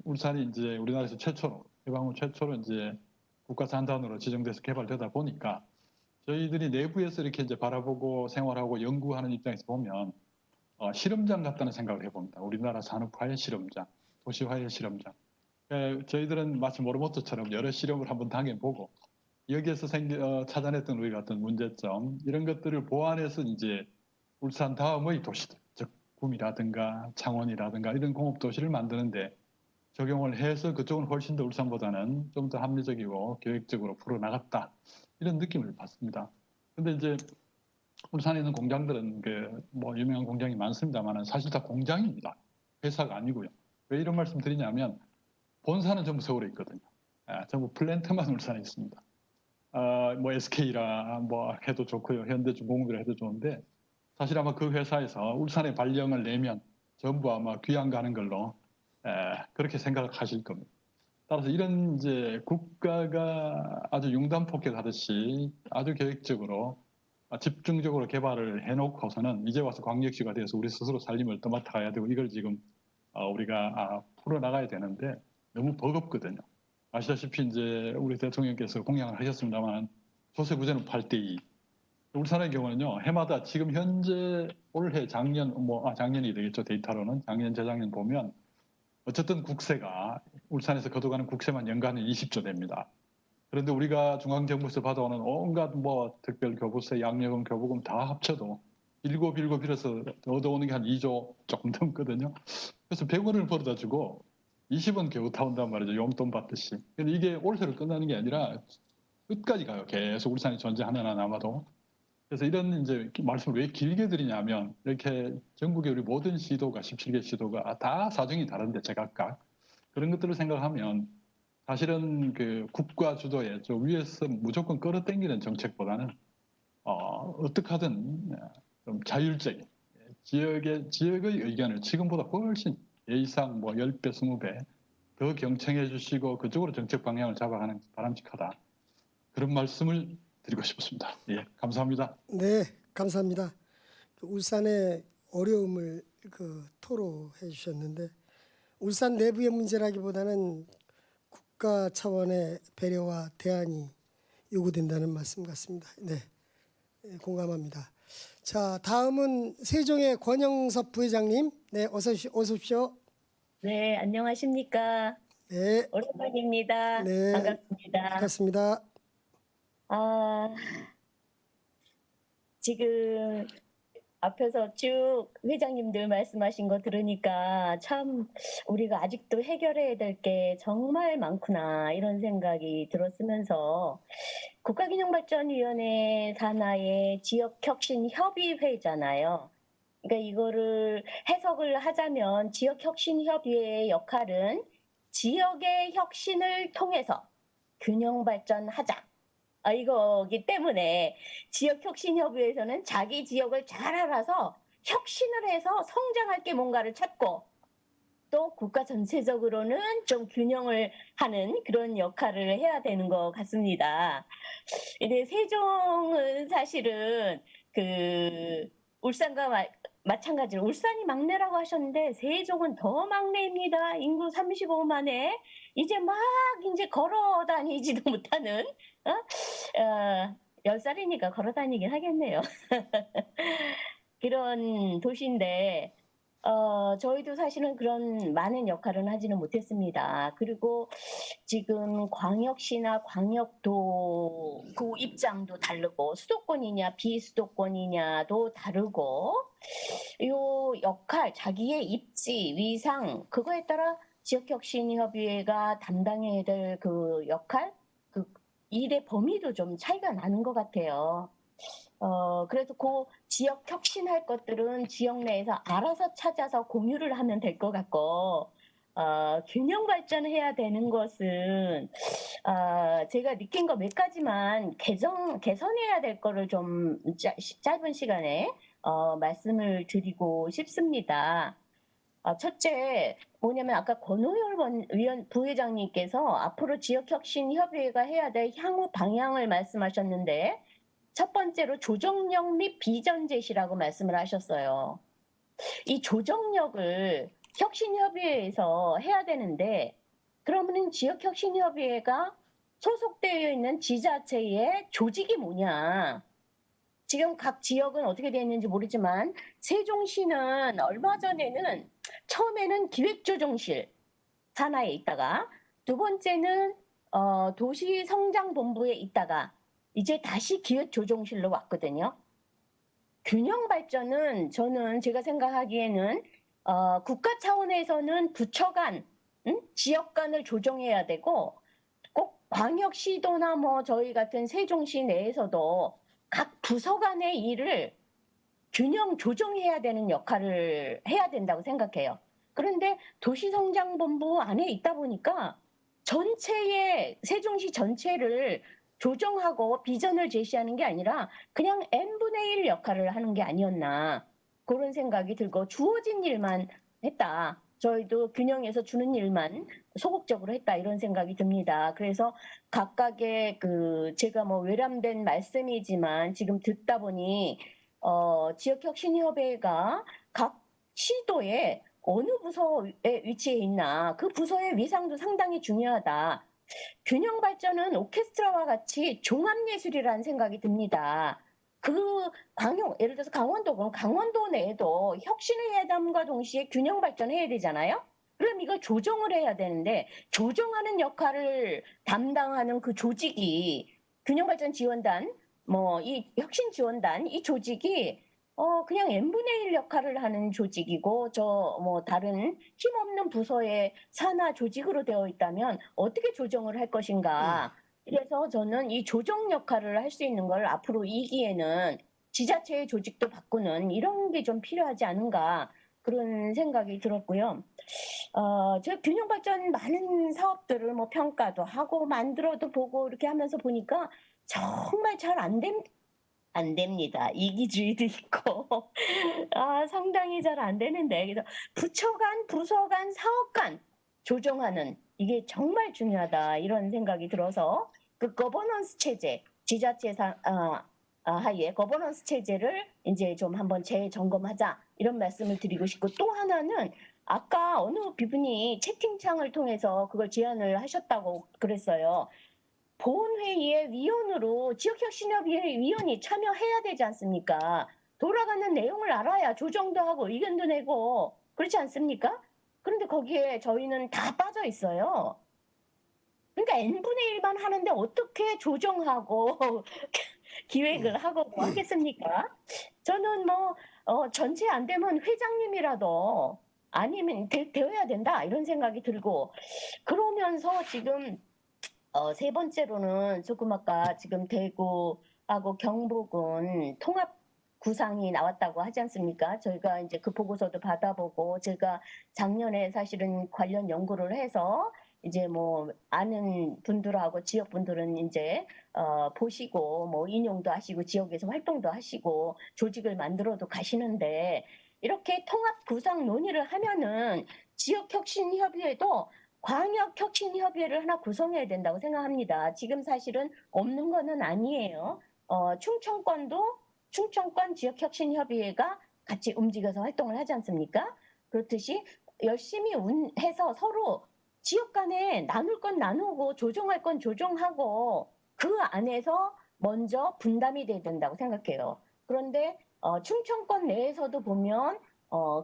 [SPEAKER 9] 울산이 이제 우리나라에서 해방 후 최초로 이제 국가 산단으로 지정돼서 개발되다 보니까 저희들이 내부에서 이렇게 이제 바라보고 생활하고 연구하는 입장에서 보면 실험장 같다는 생각을 해봅니다. 우리나라 산업화의 실험장, 도시화의 실험장. 저희들은 마치 모로모토처럼 여러 실험을 한번 당해보고 여기에서 찾아냈던 우리 같은 문제점 이런 것들을 보완해서 이제 울산 다음의 도시들, 즉 구미라든가 창원이라든가 이런 공업도시를 만드는데 적용을 해서 그쪽은 훨씬 더 울산보다는 좀 더 합리적이고 계획적으로 풀어나갔다 이런 느낌을 받습니다. 근데 이제 울산에 있는 공장들은 뭐 유명한 공장이 많습니다만 사실 다 공장입니다. 회사가 아니고요. 왜 이런 말씀 드리냐면 본사는 전부 서울에 있거든요. 전부 플랜트만 울산에 있습니다. 뭐 SK라 뭐 해도 좋고요. 현대중공업이라 해도 좋은데 사실 아마 그 회사에서 울산에 발령을 내면 전부 아마 귀양 가는 걸로 그렇게 생각을 하실 겁니다. 따라서 이런 이제 국가가 아주 융단폭격하듯이 아주 계획적으로 집중적으로 개발을 해놓고서는 이제 와서 광역시가 돼서 우리 스스로 살림을 떠맡아야 되고 이걸 지금 우리가 풀어나가야 되는데 너무 버겁거든요. 아시다시피 이제 우리 대통령께서 공약을 하셨습니다만 조세구제는 8대2. 울산의 경우는요 해마다 지금 현재 올해 작년이 되겠죠. 데이터로는 작년 재작년 보면 어쨌든 국세가 울산에서 거둬가는 국세만 연간에 20조 됩니다. 그런데 우리가 중앙정부에서 받아오는 온갖 특별 교부세, 양력금, 교부금 다 합쳐도 7일에서 얻어오는 게 한 2조 조금 넘거든요. 그래서 100원을 벌어다 주고 20원 겨우 타온단 말이죠. 용돈 받듯이. 근데 이게 올해로 끝나는 게 아니라 끝까지 가요. 계속 울산이 존재하는 한 아마도. 그래서 이런 이제 말씀을 왜 길게 드리냐면 이렇게 전국의 우리 모든 시도가 17개 시도가 다 사정이 다른데 제각각 그런 것들을 생각하면 사실은 국가 주도에 저 위에서 무조건 끌어당기는 정책보다는 어떻게 하든 좀 자율적인 지역의 의견을 지금보다 훨씬 예의상 10배, 20배 더 경청해 주시고 그쪽으로 정책 방향을 잡아가는 게 바람직하다. 그런 말씀을 드리고 싶습니다. 예, 감사합니다.
[SPEAKER 2] 네, 감사합니다. 울산의 어려움을 토로해 주셨는데 울산 내부의 문제라기보다는 국가 차원의 배려와 대안이 요구된다는 말씀 같습니다. 네, 공감합니다. 자, 다음은 세종의 권영섭 부회장님, 네, 어서 오십시오.
[SPEAKER 10] 네, 안녕하십니까.
[SPEAKER 2] 네,
[SPEAKER 10] 오랜만입니다.
[SPEAKER 2] 네,
[SPEAKER 10] 반갑습니다.
[SPEAKER 2] 반갑습니다.
[SPEAKER 10] 지금 앞에서 쭉 회장님들 말씀하신 거 들으니까 참 우리가 아직도 해결해야 될 게 정말 많구나 이런 생각이 들었으면서 국가균형발전위원회 산하의 지역혁신협의회잖아요. 그러니까 이거를 해석을 하자면 지역혁신협의회의 역할은 지역의 혁신을 통해서 균형발전하자. 이거기 때문에 지역혁신협의회에서는 자기 지역을 잘 알아서 혁신을 해서 성장할 게 뭔가를 찾고 또 국가 전체적으로는 좀 균형을 하는 그런 역할을 해야 되는 것 같습니다. 근데 세종은 사실은 울산과 마찬가지로 울산이 막내라고 하셨는데 세종은 더 막내입니다. 인구 35만에 이제 막 이제 걸어 다니지도 못하는 10살이니까 걸어 다니긴 하겠네요. 그런 도시인데 저희도 사실은 그런 많은 역할은 하지는 못했습니다. 그리고 지금 광역시나 광역도 그 입장도 다르고 수도권이냐 비수도권이냐도 다르고 요 역할, 자기의 입지, 위상 그거에 따라 지역혁신협의회가 담당해야 될 그 역할, 그 일의 범위도 좀 차이가 나는 것 같아요. 그래서 그 지역 혁신할 것들은 지역 내에서 알아서 찾아서 공유를 하면 될 것 같고, 균형 발전해야 되는 것은, 제가 느낀 거 몇 가지만 개선해야 될 거를 좀 짧은 시간에, 말씀을 드리고 싶습니다. 첫째, 뭐냐면 아까 권오열 부회장님께서 앞으로 지역혁신협의회가 해야 될 향후 방향을 말씀하셨는데, 첫 번째로 조정력 및 비전 제시라고 말씀을 하셨어요. 이 조정력을 혁신협의회에서 해야 되는데 그러면 지역혁신협의회가 소속되어 있는 지자체의 조직이 뭐냐. 지금 각 지역은 어떻게 되어 있는지 모르지만 세종시는 얼마 전에는 처음에는 기획조정실 산하에 있다가 두 번째는 도시성장본부에 있다가 이제 다시 기획조정실로 왔거든요. 균형 발전은 제가 생각하기에는 국가 차원에서는 부처 간, 지역 간을 조정해야 되고 꼭 광역시도나 뭐 저희 같은 세종시 내에서도 각 부서 간의 일을 균형 조정해야 되는 역할을 해야 된다고 생각해요. 그런데 도시성장본부 안에 있다 보니까 세종시 전체를 조정하고 비전을 제시하는 게 아니라 그냥 n분의 1 역할을 하는 게 아니었나 그런 생각이 들고 주어진 일만 했다. 저희도 균형해서 주는 일만 소극적으로 했다 이런 생각이 듭니다. 그래서 각각의 제가 뭐 외람된 말씀이지만 지금 듣다 보니 지역혁신협의회가 각 시도에 어느 부서에 위치해 있나 그 부서의 위상도 상당히 중요하다. 균형 발전은 오케스트라와 같이 종합예술이라는 생각이 듭니다. 예를 들어서 그럼 강원도 내에도 혁신의 회담과 동시에 균형 발전해야 되잖아요? 그럼 이걸 조정을 해야 되는데, 조정하는 역할을 담당하는 그 조직이 균형 발전 지원단, 이 혁신 지원단, 이 조직이 그냥 n분의 1 역할을 하는 조직이고 다른 힘없는 부서의 산하 조직으로 되어 있다면 어떻게 조정을 할 것인가. 그래서 저는 이 조정 역할을 할 수 있는 걸 앞으로 2기에는 지자체의 조직도 바꾸는 이런 게 좀 필요하지 않은가 그런 생각이 들었고요. 제가 균형 발전 많은 사업들을 평가도 하고 만들어도 보고 이렇게 하면서 보니까 정말 잘 안 됩니다. 이기주의도 있고 상당히 잘 안 되는데 그래서 부처 간, 부서 간, 사업 간 조정하는 이게 정말 중요하다 이런 생각이 들어서 그 거버넌스 체제, 지자체 하에 거버넌스 체제를 이제 좀 한번 재점검하자 이런 말씀을 드리고 싶고 또 하나는 아까 어느 분이 채팅창을 통해서 그걸 제안을 하셨다고 그랬어요. 본회의의 위원으로 지역혁신협의회 위원이 참여해야 되지 않습니까? 돌아가는 내용을 알아야 조정도 하고 의견도 내고 그렇지 않습니까? 그런데 거기에 저희는 다 빠져 있어요. 그러니까 n분의 1만 하는데 어떻게 조정하고 기획을 하고 뭐 하겠습니까? 저는 전체 안 되면 회장님이라도 아니면 되어야 된다 이런 생각이 들고 그러면서 지금 세 번째로는 조금 아까 지금 대구하고 경북은 통합 구상이 나왔다고 하지 않습니까? 저희가 이제 그 보고서도 받아보고 제가 작년에 사실은 관련 연구를 해서 이제 아는 분들하고 지역 분들은 이제 보시고 인용도 하시고 지역에서 활동도 하시고 조직을 만들어도 가시는데 이렇게 통합 구상 논의를 하면은 지역혁신협의회도 광역혁신협의회를 하나 구성해야 된다고 생각합니다. 지금 사실은 없는 거는 아니에요. 충청권 지역혁신협의회가 같이 움직여서 활동을 하지 않습니까? 그렇듯이 열심히 해서 서로 지역 간에 나눌 건 나누고 조정할 건 조정하고 그 안에서 먼저 분담이 돼야 된다고 생각해요. 그런데 충청권 내에서도 보면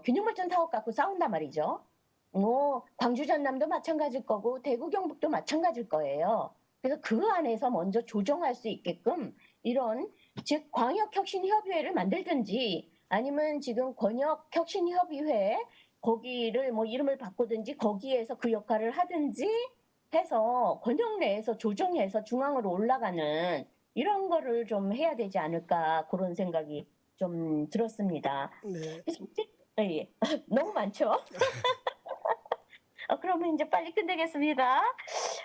[SPEAKER 10] 균형발전 사업 갖고 싸운단 말이죠. 뭐 광주 전남도 마찬가지일 거고 대구 경북도 마찬가지일 거예요. 그래서 그 안에서 먼저 조정할 수 있게끔 이런 즉 광역혁신협의회를 만들든지 아니면 지금 권역혁신협의회 거기를 뭐 이름을 바꾸든지 거기에서 그 역할을 하든지 해서 권역 내에서 조정해서 중앙으로 올라가는 이런 거를 좀 해야 되지 않을까 그런 생각이 좀 들었습니다.
[SPEAKER 2] 네.
[SPEAKER 10] 예. 너무 많죠? 그러면 이제 빨리 끝내겠습니다.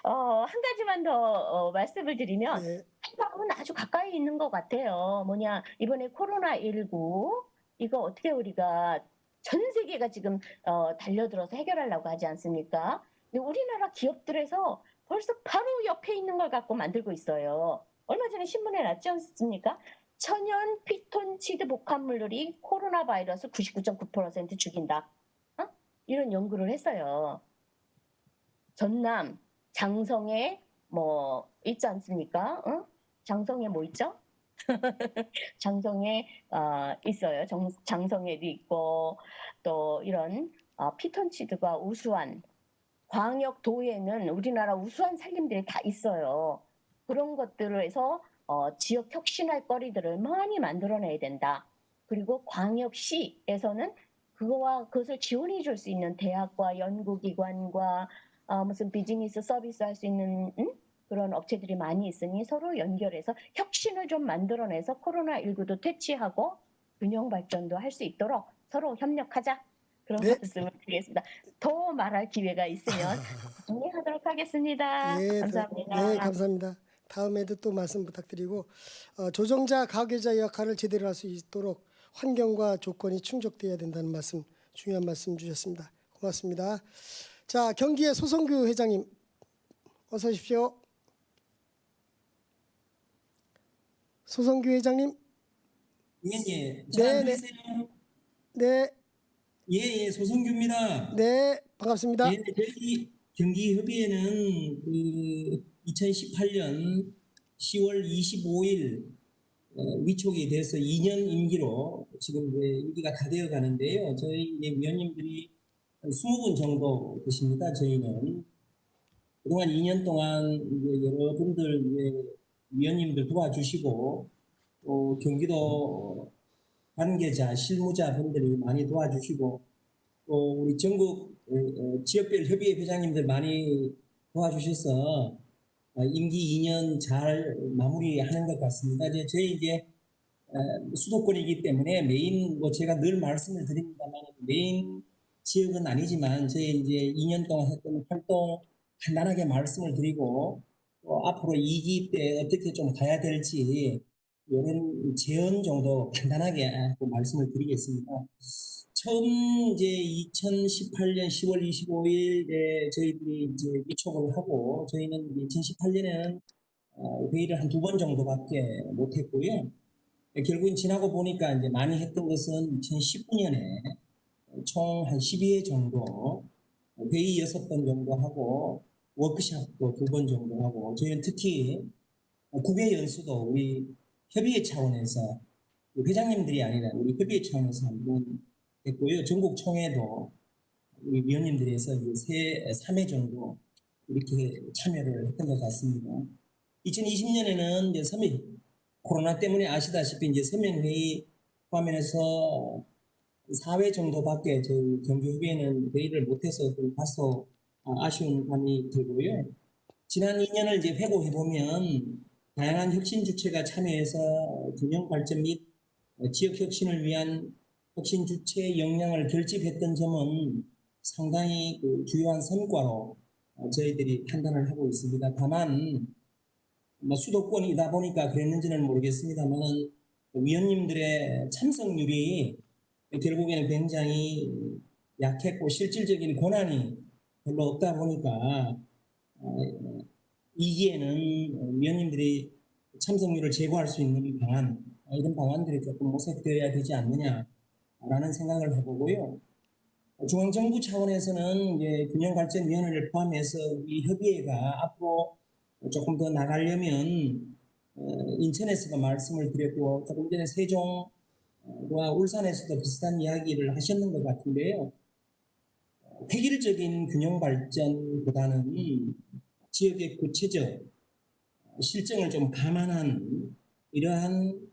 [SPEAKER 10] 한 가지만 더 말씀을 드리면
[SPEAKER 2] 네.
[SPEAKER 10] 해답은 아주 가까이 있는 것 같아요. 뭐냐 이번에 코로나19 이거 어떻게 우리가 전 세계가 지금 달려들어서 해결하려고 하지 않습니까? 근데 우리나라 기업들에서 벌써 바로 옆에 있는 걸 갖고 만들고 있어요. 얼마 전에 신문에 났지 않습니까? 천연 피톤치드 복합물들이 코로나 바이러스 99.9% 죽인다. 이런 연구를 했어요. 전남, 장성에 뭐 있지 않습니까? 장성에 뭐 있죠? 장성에 있어요. 장성에도 있고 또 이런 피톤치드가 우수한 광역도에는 우리나라 우수한 산림들이 다 있어요. 그런 것들에서 지역 혁신할 거리들을 많이 만들어내야 된다. 그리고 광역시에서는 그것을 지원해 줄 수 있는 대학과 연구기관과 무슨 비즈니스 서비스 할 수 있는 그런 업체들이 많이 있으니 서로 연결해서 혁신을 좀 만들어내서 코로나19도 퇴치하고 균형 발전도 할 수 있도록 서로 협력하자. 그런
[SPEAKER 2] 네.
[SPEAKER 10] 말씀을 드리겠습니다. 더 말할 기회가 있으면 정리하도록 하겠습니다.
[SPEAKER 2] 네,
[SPEAKER 10] 감사합니다.
[SPEAKER 2] 네, 감사합니다. 다음에도 또 말씀 부탁드리고 조정자, 가계자 역할을 제대로 할 수 있도록 환경과 조건이 충족돼야 된다는 말씀, 중요한 말씀 주셨습니다. 고맙습니다. 자, 경기의 소성규 회장님 어서 오십시오. 소성규 회장님.
[SPEAKER 11] 예.
[SPEAKER 2] 네, 네.
[SPEAKER 11] 들리세요?
[SPEAKER 2] 네,
[SPEAKER 11] 예, 소성규입니다.
[SPEAKER 2] 네, 반갑습니다.
[SPEAKER 11] 예, 저희 경기협의회는 그 2018년 10월 25일 위촉이 돼서 2년 임기로 지금 이제 임기가 다 되어 가는데요. 저희 이제 위원님들이 한 20분 정도 계십니다. 저희는 그동안 2년 동안 이제 여러분들 이제 위원님들 도와주시고 또 경기도 관계자, 실무자 분들이 많이 도와주시고 또 우리 전국 지역별 협의회 회장님들 많이 도와주셔서 임기 2년 잘 마무리하는 것 같습니다. 저희 이제 수도권이기 때문에 메인 뭐 제가 늘 말씀을 드립니다만 메인 지역은 아니지만 저희 이제 2년 동안 했던 활동 간단하게 말씀을 드리고 또 앞으로 2기 때 어떻게 좀 가야 될지 이런 제언 정도 간단하게 말씀을 드리겠습니다. 처음 이제 2018년 10월 25일에 저희들이 이제 위촉을 하고 저희는 2018년에는 회의를 한 2번 정도밖에 못했고요. 결국은 지나고 보니까 이제 많이 했던 것은 2019년에 총 한 12회 정도 회의 6번 정도 하고 워크숍도 2번 정도 하고 저희는 특히 국외 연수도 우리 협의회 차원에서 회장님들이 아니라 우리 협의회 차원에서 한번 했고요. 전국 총회도 우리 위원님들에서 이제 3회 정도 이렇게 참여를 했던 것 같습니다. 2020년에는 이제 코로나 때문에 아시다시피 이제 서명회의 포함해서 4회 정도밖에 저희 경기협의회는 회의를 못해서 좀 다소 아쉬운 감이 들고요. 지난 2년을 이제 회고해 보면 다양한 혁신 주체가 참여해서 균형 발전 및 지역 혁신을 위한 혁신 주체의 역량을 결집했던 점은 상당히 주요한 성과로 저희들이 판단을 하고 있습니다. 다만 수도권이다 보니까 그랬는지는 모르겠습니다만 위원님들의 참석률이 결국에는 굉장히 약했고 실질적인 권한이 별로 없다 보니까 2기에는 위원님들이 참석률을 제고할 수 있는 방안 이런 방안들이 조금 모색되어야 되지 않느냐 라는 생각을 해보고요. 중앙정부 차원에서는 이제 균형발전위원회를 포함해서 이 협의회가 앞으로 조금 더 나가려면 인천에서도 말씀을 드렸고 조금 전에 세종과 울산에서도 비슷한 이야기를 하셨는 것 같은데요. 획일적인 균형발전보다는 지역의 구체적 실정을 좀 감안한 이러한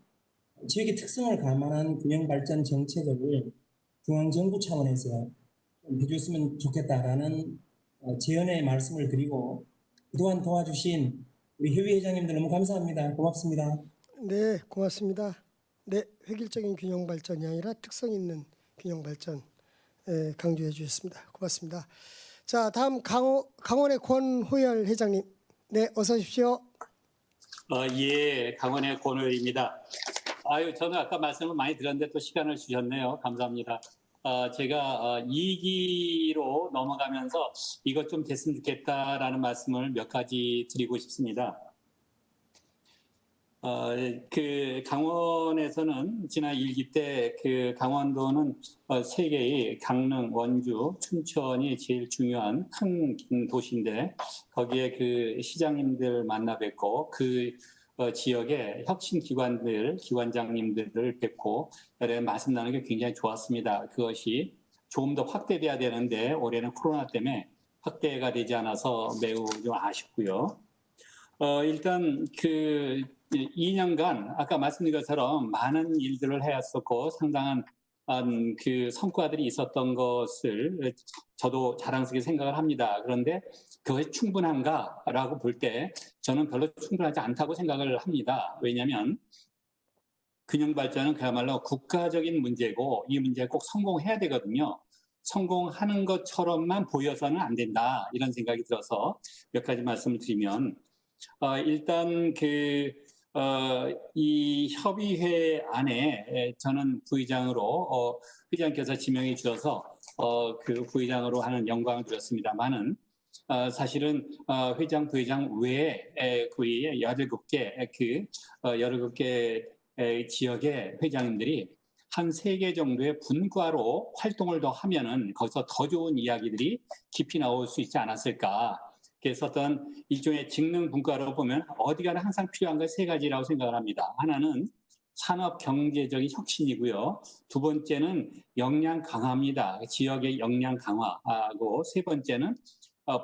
[SPEAKER 11] 지역의 특성을 감안한 균형발전 정책을 중앙정부 차원에서 좀 해줬으면 좋겠다라는 제언의 말씀을 드리고 그동안 도와주신 우리 협의회장님들 너무 감사합니다. 고맙습니다.
[SPEAKER 2] 네, 고맙습니다. 네, 획일적인 균형 발전이 아니라 특성 있는 균형 발전 강조해 주셨습니다. 고맙습니다. 자, 다음 강원의 권호열 회장님. 네, 어서 오십시오.
[SPEAKER 12] 예, 강원의 권호열입니다. 저는 아까 말씀을 많이 드렸는데 또 시간을 주셨네요. 감사합니다. 제가 2기로 넘어가면서 이것 좀 됐으면 좋겠다라는 말씀을 몇 가지 드리고 싶습니다. 그 강원에서는 지난 1기 때 그 강원도는 세계의 강릉, 원주, 춘천이 제일 중요한 큰 도시인데 거기에 그 시장님들 만나 뵙고 그 지역의 혁신 기관들, 기관장님들을 뵙고 말씀 나누는 게 굉장히 좋았습니다. 그것이 조금 더 확대돼야 되는데 올해는 코로나 때문에 확대가 되지 않아서 매우 좀 아쉽고요. 일단 그 2년간 아까 말씀드린 것처럼 많은 일들을 해왔었고 상당한 그 성과들이 있었던 것을 저도 자랑스럽게 생각을 합니다. 그런데 그것이 충분한가라고 볼 때 저는 별로 충분하지 않다고 생각을 합니다. 왜냐하면 균형발전은 그야말로 국가적인 문제고 이 문제에 꼭 성공해야 되거든요. 성공하는 것처럼만 보여서는 안 된다 이런 생각이 들어서 몇 가지 말씀을 드리면 일단 이 협의회 안에 저는 부의장으로 회장께서 지명해 주셔서 그 부의장으로 하는 영광을 드렸습니다만은 사실은 회장, 부회장 외에 거의 17개 17개 지역의 회장님들이 한 3개 정도의 분과로 활동을 더 하면은 거기서 더 좋은 이야기들이 깊이 나올 수 있지 않았을까. 그래서 어떤 일종의 직능 분과로 보면 어디 가나 항상 필요한 건 3가지라고 생각을 합니다. 하나는 산업 경제적인 혁신이고요. 두 번째는 역량 강화입니다. 지역의 역량 강화하고 세 번째는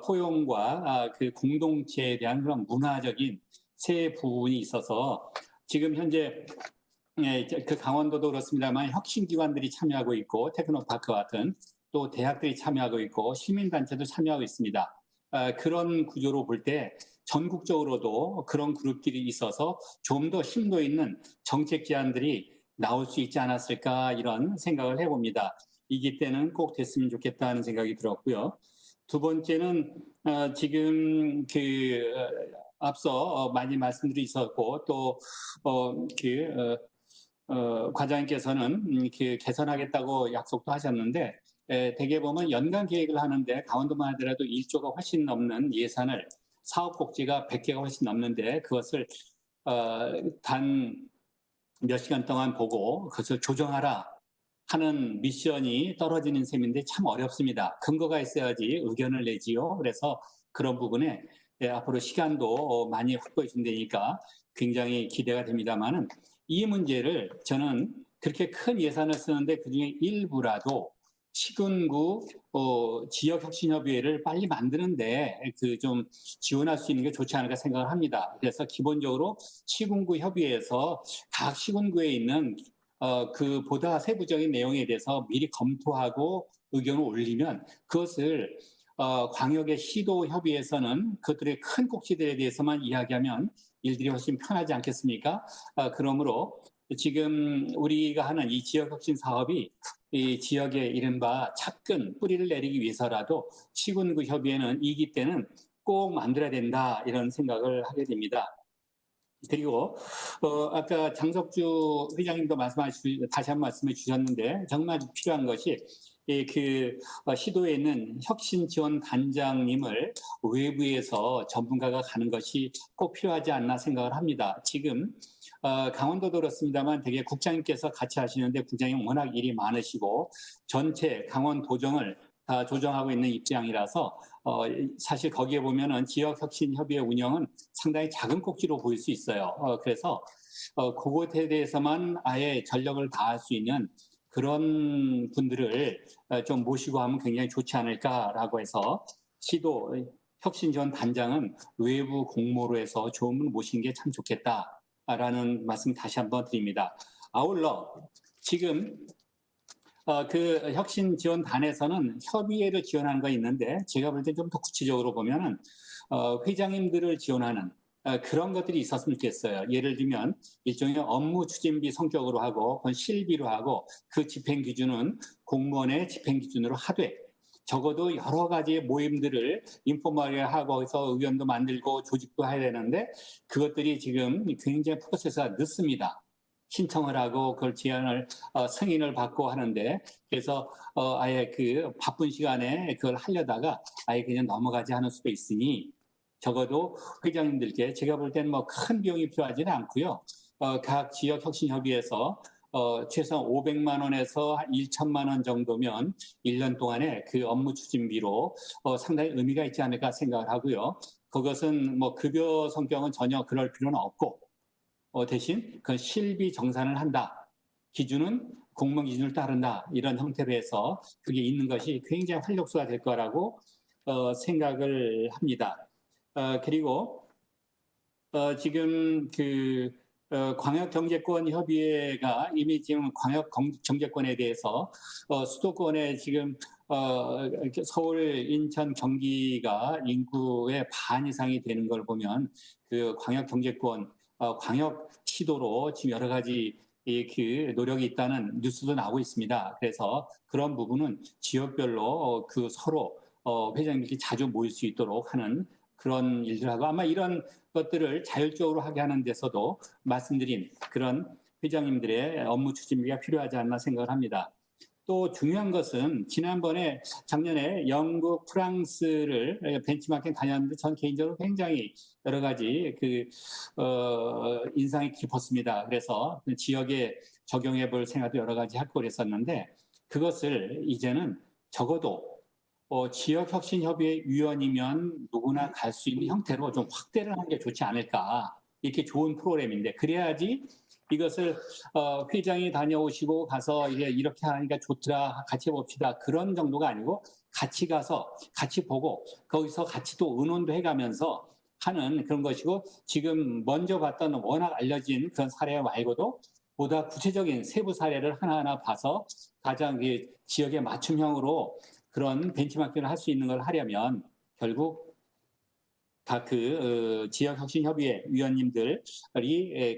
[SPEAKER 12] 포용과 그 공동체에 대한 그런 문화적인 세 부분이 있어서 지금 현재 그 강원도도 그렇습니다만 혁신기관들이 참여하고 있고 테크노파크 같은 또 대학들이 참여하고 있고 시민단체도 참여하고 있습니다. 그런 구조로 볼 때 전국적으로도 그런 그룹들이 있어서 좀 더 심도 있는 정책 제안들이 나올 수 있지 않았을까 이런 생각을 해봅니다. 이기 때는 꼭 됐으면 좋겠다는 생각이 들었고요. 두 번째는 지금 앞서 많이 말씀들이 있었고 또 과장님께서는 개선하겠다고 약속도 하셨는데 대개 보면 연간 계획을 하는데 강원도만 하더라도 1조가 훨씬 넘는 예산을 사업 복지가 100개가 훨씬 넘는데 그것을 단 몇 시간 동안 보고 그것을 조정하라 하는 미션이 떨어지는 셈인데 참 어렵습니다. 근거가 있어야지 의견을 내지요. 그래서 그런 부분에 앞으로 시간도 많이 확보해 준다니까 굉장히 기대가 됩니다만은 이 문제를 저는 그렇게 큰 예산을 쓰는데 그중에 일부라도 시군구 지역혁신협의회를 빨리 만드는데 좀 지원할 수 있는 게 좋지 않을까 생각을 합니다. 그래서 기본적으로 시군구 협의회에서 각 시군구에 있는 그 보다 세부적인 내용에 대해서 미리 검토하고 의견을 올리면 그것을 광역의 시도 협의회에서는 그것들의 큰 꼭지들에 대해서만 이야기하면 일들이 훨씬 편하지 않겠습니까? 그러므로 지금 우리가 하는 이 지역혁신 사업이 이 지역의 이른바 차근 뿌리를 내리기 위해서라도 시군구 협의회는 2기 때는 꼭 만들어야 된다 이런 생각을 하게 됩니다. 그리고 아까 장석주 회장님도 다시 한 번 말씀해 주셨는데 정말 필요한 것이 시도에 있는 혁신 지원 단장님을 외부에서 전문가가 가는 것이 꼭 필요하지 않나 생각을 합니다. 지금 강원도도 그렇습니다만 되게 국장님께서 같이 하시는데 국장님 워낙 일이 많으시고 전체 강원도정을 다 조정하고 있는 입장이라서 사실 거기에 보면은 지역혁신협의회 운영은 상당히 작은 꼭지로 보일 수 있어요. 그래서 그것에 대해서만 아예 전력을 다할 수 있는 그런 분들을 좀 모시고 하면 굉장히 좋지 않을까라고 해서 시도 혁신지원 단장은 외부 공모로 해서 좋은 분 모시는 게 참 좋겠다라는 말씀 다시 한번 드립니다. 아울러 지금 그 혁신지원단에서는 협의회를 지원하는 거 있는데 제가 볼 때 좀 더 구체적으로 보면은 회장님들을 지원하는 그런 것들이 있었으면 좋겠어요. 예를 들면 일종의 업무 추진비 성격으로 하고 그건 실비로 하고 그 집행 기준은 공무원의 집행 기준으로 하되 적어도 여러 가지의 모임들을 인포멀하고 해서 의견도 만들고 조직도 해야 되는데 그것들이 지금 굉장히 프로세스가 늦습니다. 신청을 하고 그걸 제안을 승인을 받고 하는데 그래서 아예 그 바쁜 시간에 그걸 하려다가 아예 그냥 넘어가지 않을 수도 있으니 적어도 회장님들께 제가 볼 때는 뭐 큰 비용이 필요하지는 않고요. 각 지역 혁신협의회에서 최소한 500만 원에서 1천만 원 정도면 1년 동안에 그 업무 추진비로 상당히 의미가 있지 않을까 생각을 하고요. 그것은 뭐 급여 성격은 전혀 그럴 필요는 없고 대신 그 실비 정산을 한다. 기준은 공무원 기준을 따른다. 이런 형태로 해서 그게 있는 것이 굉장히 활력소가 될 거라고 생각을 합니다. 그리고 지금 그 광역경제권협의회가 이미 지금 광역경제권에 대해서 수도권에 지금 서울, 인천, 경기가 인구의 반 이상이 되는 걸 보면 그 광역경제권, 광역시도로 지금 여러 가지 그 노력이 있다는 뉴스도 나오고 있습니다. 그래서 그런 부분은 지역별로 그 서로 회장님들이 자주 모일 수 있도록 하는 그런 일들하고 아마 이런 것들을 자율적으로 하게 하는 데서도 말씀드린 그런 회장님들의 업무 추진비가 필요하지 않나 생각을 합니다. 또 중요한 것은 지난번에 작년에 영국, 프랑스를 벤치마킹 다녔는데 전 개인적으로 굉장히 여러 가지 인상이 깊었습니다. 그래서 지역에 적용해 볼 생각도 여러 가지 하고 그랬었는데 그것을 이제는 적어도 지역혁신협의회 위원이면 누구나 갈 수 있는 형태로 좀 확대를 하는 게 좋지 않을까. 이렇게 좋은 프로그램인데 그래야지 이것을 회장이 다녀오시고 가서 이렇게 하니까 좋더라 같이 해봅시다 그런 정도가 아니고 같이 가서 같이 보고 거기서 같이 또 의논도 해가면서 하는 그런 것이고 지금 먼저 봤던 워낙 알려진 그런 사례 말고도 보다 구체적인 세부 사례를 하나하나 봐서 가장 지역에 맞춤형으로 그런 벤치마킹을 할 수 있는 걸 하려면 결국 각 지역혁신협의회 위원님들이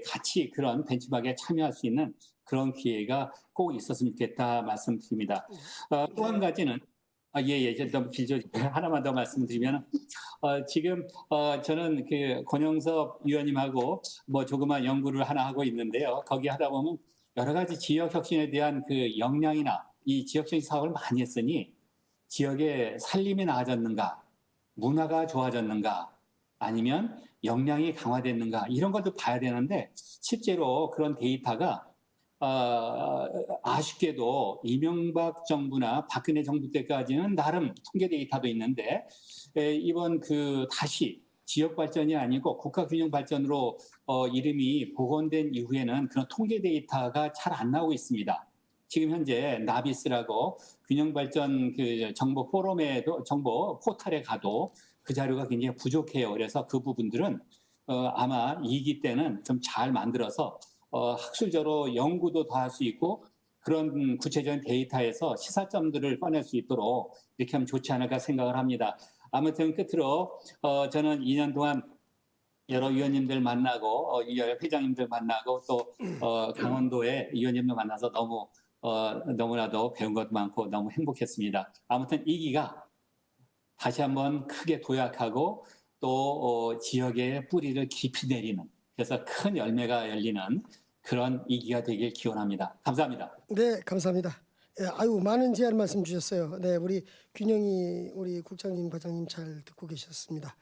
[SPEAKER 12] 같이 그런 벤치마킹에 참여할 수 있는 그런 기회가 꼭 있었으면 좋겠다 말씀드립니다. 또 한 가지는 이제 너무 길죠. 하나만 더 말씀드리면 지금 저는 그 권영섭 위원님하고 뭐 조그만 연구를 하나 하고 있는데요. 거기 하다 보면 여러 가지 지역혁신에 대한 그 역량이나 이 지역적인 사업을 많이 했으니 지역의 살림이 나아졌는가, 문화가 좋아졌는가, 아니면 역량이 강화됐는가 이런 것도 봐야 되는데 실제로 그런 데이터가 아쉽게도 이명박 정부나 박근혜 정부 때까지는 나름 통계 데이터도 있는데 이번 다시 지역 발전이 아니고 국가 균형 발전으로 이름이 복원된 이후에는 그런 통계 데이터가 잘 안 나오고 있습니다. 지금 현재 나비스라고 균형발전 정보 포럼에도 정보 포털에 가도 그 자료가 굉장히 부족해요. 그래서 그 부분들은 아마 2기 때는 좀 잘 만들어서 학술적으로 연구도 더 할 수 있고 그런 구체적인 데이터에서 시사점들을 꺼낼 수 있도록 이렇게 하면 좋지 않을까 생각을 합니다. 아무튼 끝으로 저는 2년 동안 여러 위원님들 만나고 회장님들 만나고 또 강원도의 위원님들 만나서 너무나도 배운 것도 많고 너무 행복했습니다. 아무튼 이 기가 다시 한번 크게 도약하고 또 지역의 뿌리를 깊이 내리는 그래서 큰 열매가 열리는 그런 이기가 되길 기원합니다. 감사합니다.
[SPEAKER 2] 네, 감사합니다. 많은 제안 말씀 주셨어요. 네, 우리 균형이 우리 국장님, 과장님 잘 듣고 계셨습니다.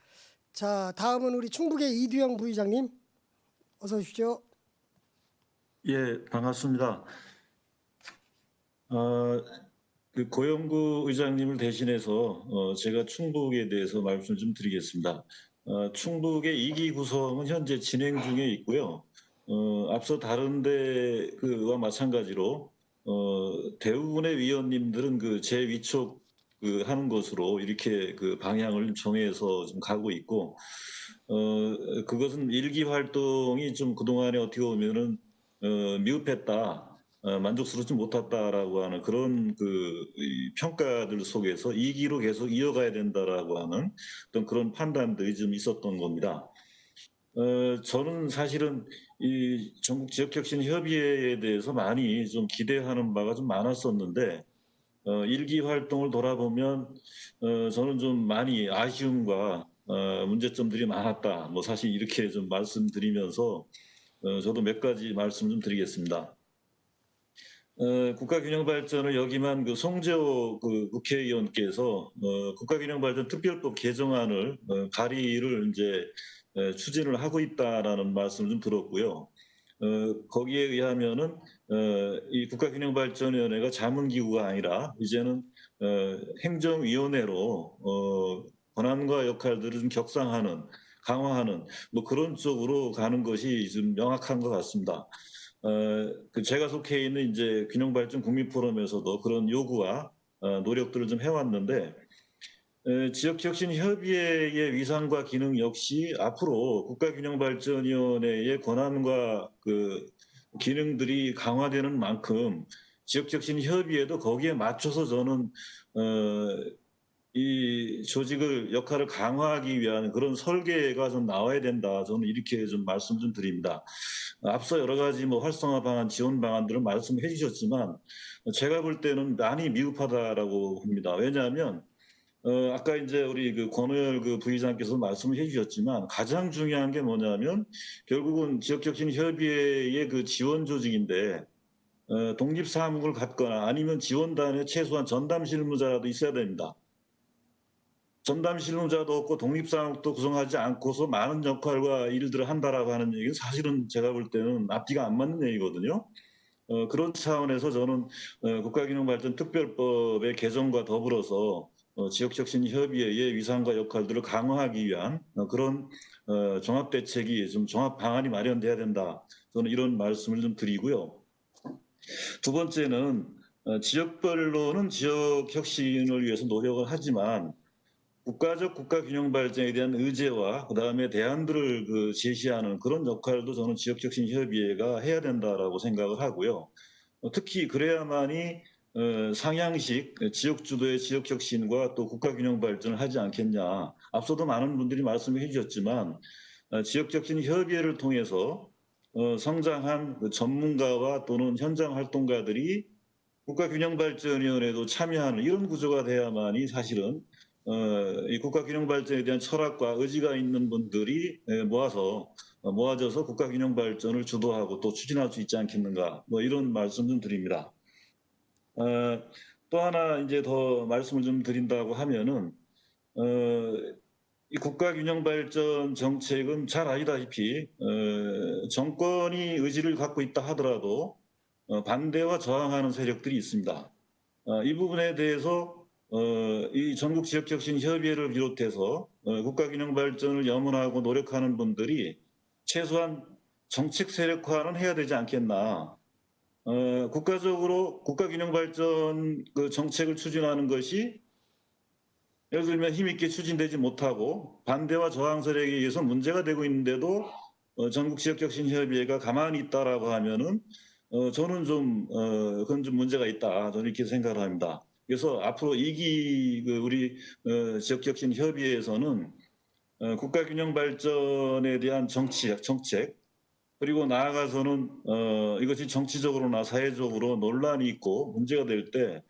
[SPEAKER 2] 자, 다음은 우리 충북의 이두영 부의장님 어서 오십시오.
[SPEAKER 13] 예, 반갑습니다. 그 고영구 의장님을 대신해서 제가 충북에 대해서 말씀 좀 드리겠습니다. 충북의 2기 구성은 현재 진행 중에 있고요. 앞서 다른데 그와 마찬가지로 대부분의 위원님들은 그 제 위촉 하는 것으로 이렇게 그 방향을 정해서 좀 가고 있고, 그것은 1기 활동이 좀 그동안에 어떻게 보면은 미흡했다. 만족스럽지 못했다라고 하는 그런 이 평가들 속에서 2기로 계속 이어가야 된다라고 하는 어떤 그런 판단들이 좀 있었던 겁니다. 저는 사실은 이 전국 지역혁신협의회에 대해서 많이 좀 기대하는 바가 좀 많았었는데, 1기 활동을 돌아보면 저는 좀 많이 아쉬움과 문제점들이 많았다. 뭐 사실 이렇게 좀 말씀드리면서 저도 몇 가지 말씀 좀 드리겠습니다. 국가균형발전을 여기만 그 송재호 그 국회의원께서 국가균형발전 특별법 개정안을 발의를 이제 추진을 하고 있다라는 말씀을 좀 들었고요. 거기에 의하면은 이 국가균형발전위원회가 자문기구가 아니라 이제는 행정위원회로 권한과 역할들을 좀 격상하는, 강화하는 뭐 그런 쪽으로 가는 것이 좀 명확한 것 같습니다. 그 제가 속해 있는 이제 균형발전 국민포럼에서도 그런 요구와 노력들을 좀 해왔는데, 지역혁신협의회의 위상과 기능 역시 앞으로 국가균형발전위원회의 권한과 그 기능들이 강화되는 만큼 지역혁신협의회도 거기에 맞춰서 저는 이 조직을 역할을 강화하기 위한 그런 설계가 좀 나와야 된다. 저는 이렇게 좀 말씀 좀 드립니다. 앞서 여러 가지 뭐 활성화 방안, 지원 방안들을 말씀해 주셨지만 제가 볼 때는 많이 미흡하다라고 봅니다. 왜냐하면 아까 이제 우리 그 권오열 그 부의장께서 말씀을 해주셨지만 가장 중요한 게 뭐냐면 결국은 지역혁신협의회의 그 지원 조직인데 독립사무국을 갖거나 아니면 지원단에 최소한 전담실무자라도 있어야 됩니다. 전담실무자도 없고 독립사무국도 구성하지 않고서 많은 역할과 일들을 한다라고 하는 얘기는 사실은 제가 볼 때는 앞뒤가 안 맞는 얘기거든요. 그런 차원에서 저는 국가균형발전 특별법의 개정과 더불어서 지역혁신협의회의 위상과 역할들을 강화하기 위한 그런 종합대책이 좀 종합 방안이 마련돼야 된다. 저는 이런 말씀을 좀 드리고요. 두 번째는 지역별로는 지역혁신을 위해서 노력을 하지만 국가적 국가균형발전에 대한 의제와 그다음에 대안들을 그 제시하는 그런 역할도 저는 지역혁신협의회가 해야 된다라고 생각을 하고요. 특히 그래야만이 상향식 지역주도의 지역혁신과 또 국가균형발전을 하지 않겠냐. 앞서도 많은 분들이 말씀해 주셨지만 지역혁신협의회를 통해서 성장한 그 전문가와 또는 현장 활동가들이 국가균형발전위원회에도 참여하는 이런 구조가 돼야만이 사실은 이 국가균형발전에 대한 철학과 의지가 있는 분들이 모아져서 국가균형발전을 주도하고 또 추진할 수 있지 않겠는가. 뭐 이런 말씀 좀 드립니다. 또 하나 이제 더 말씀을 좀 드린다고 하면은 이 국가균형발전 정책은 잘 아시다시피 정권이 의지를 갖고 있다 하더라도 반대와 저항하는 세력들이 있습니다. 이 부분에 대해서 이 전국 지역혁신협의회를 비롯해서 국가균형발전을 염원하고 노력하는 분들이 최소한 정책 세력화는 해야 되지 않겠나. 국가적으로 국가균형발전 그 정책을 추진하는 것이 예를 들면 힘있게 추진되지 못하고 반대와 저항 세력에 의해서 문제가 되고 있는데도 전국 지역혁신협의회가 가만히 있다라고 하면은 저는 좀 그건 좀 문제가 있다. 저는 이렇게 생각을 합니다. 그래서 앞으로 2기 우리 지역혁신협의회에서는 국가균형발전에 대한 정책 그리고 나아가서는 이것이 정치적으로나 사회적으로 논란이 있고 문제가 될 때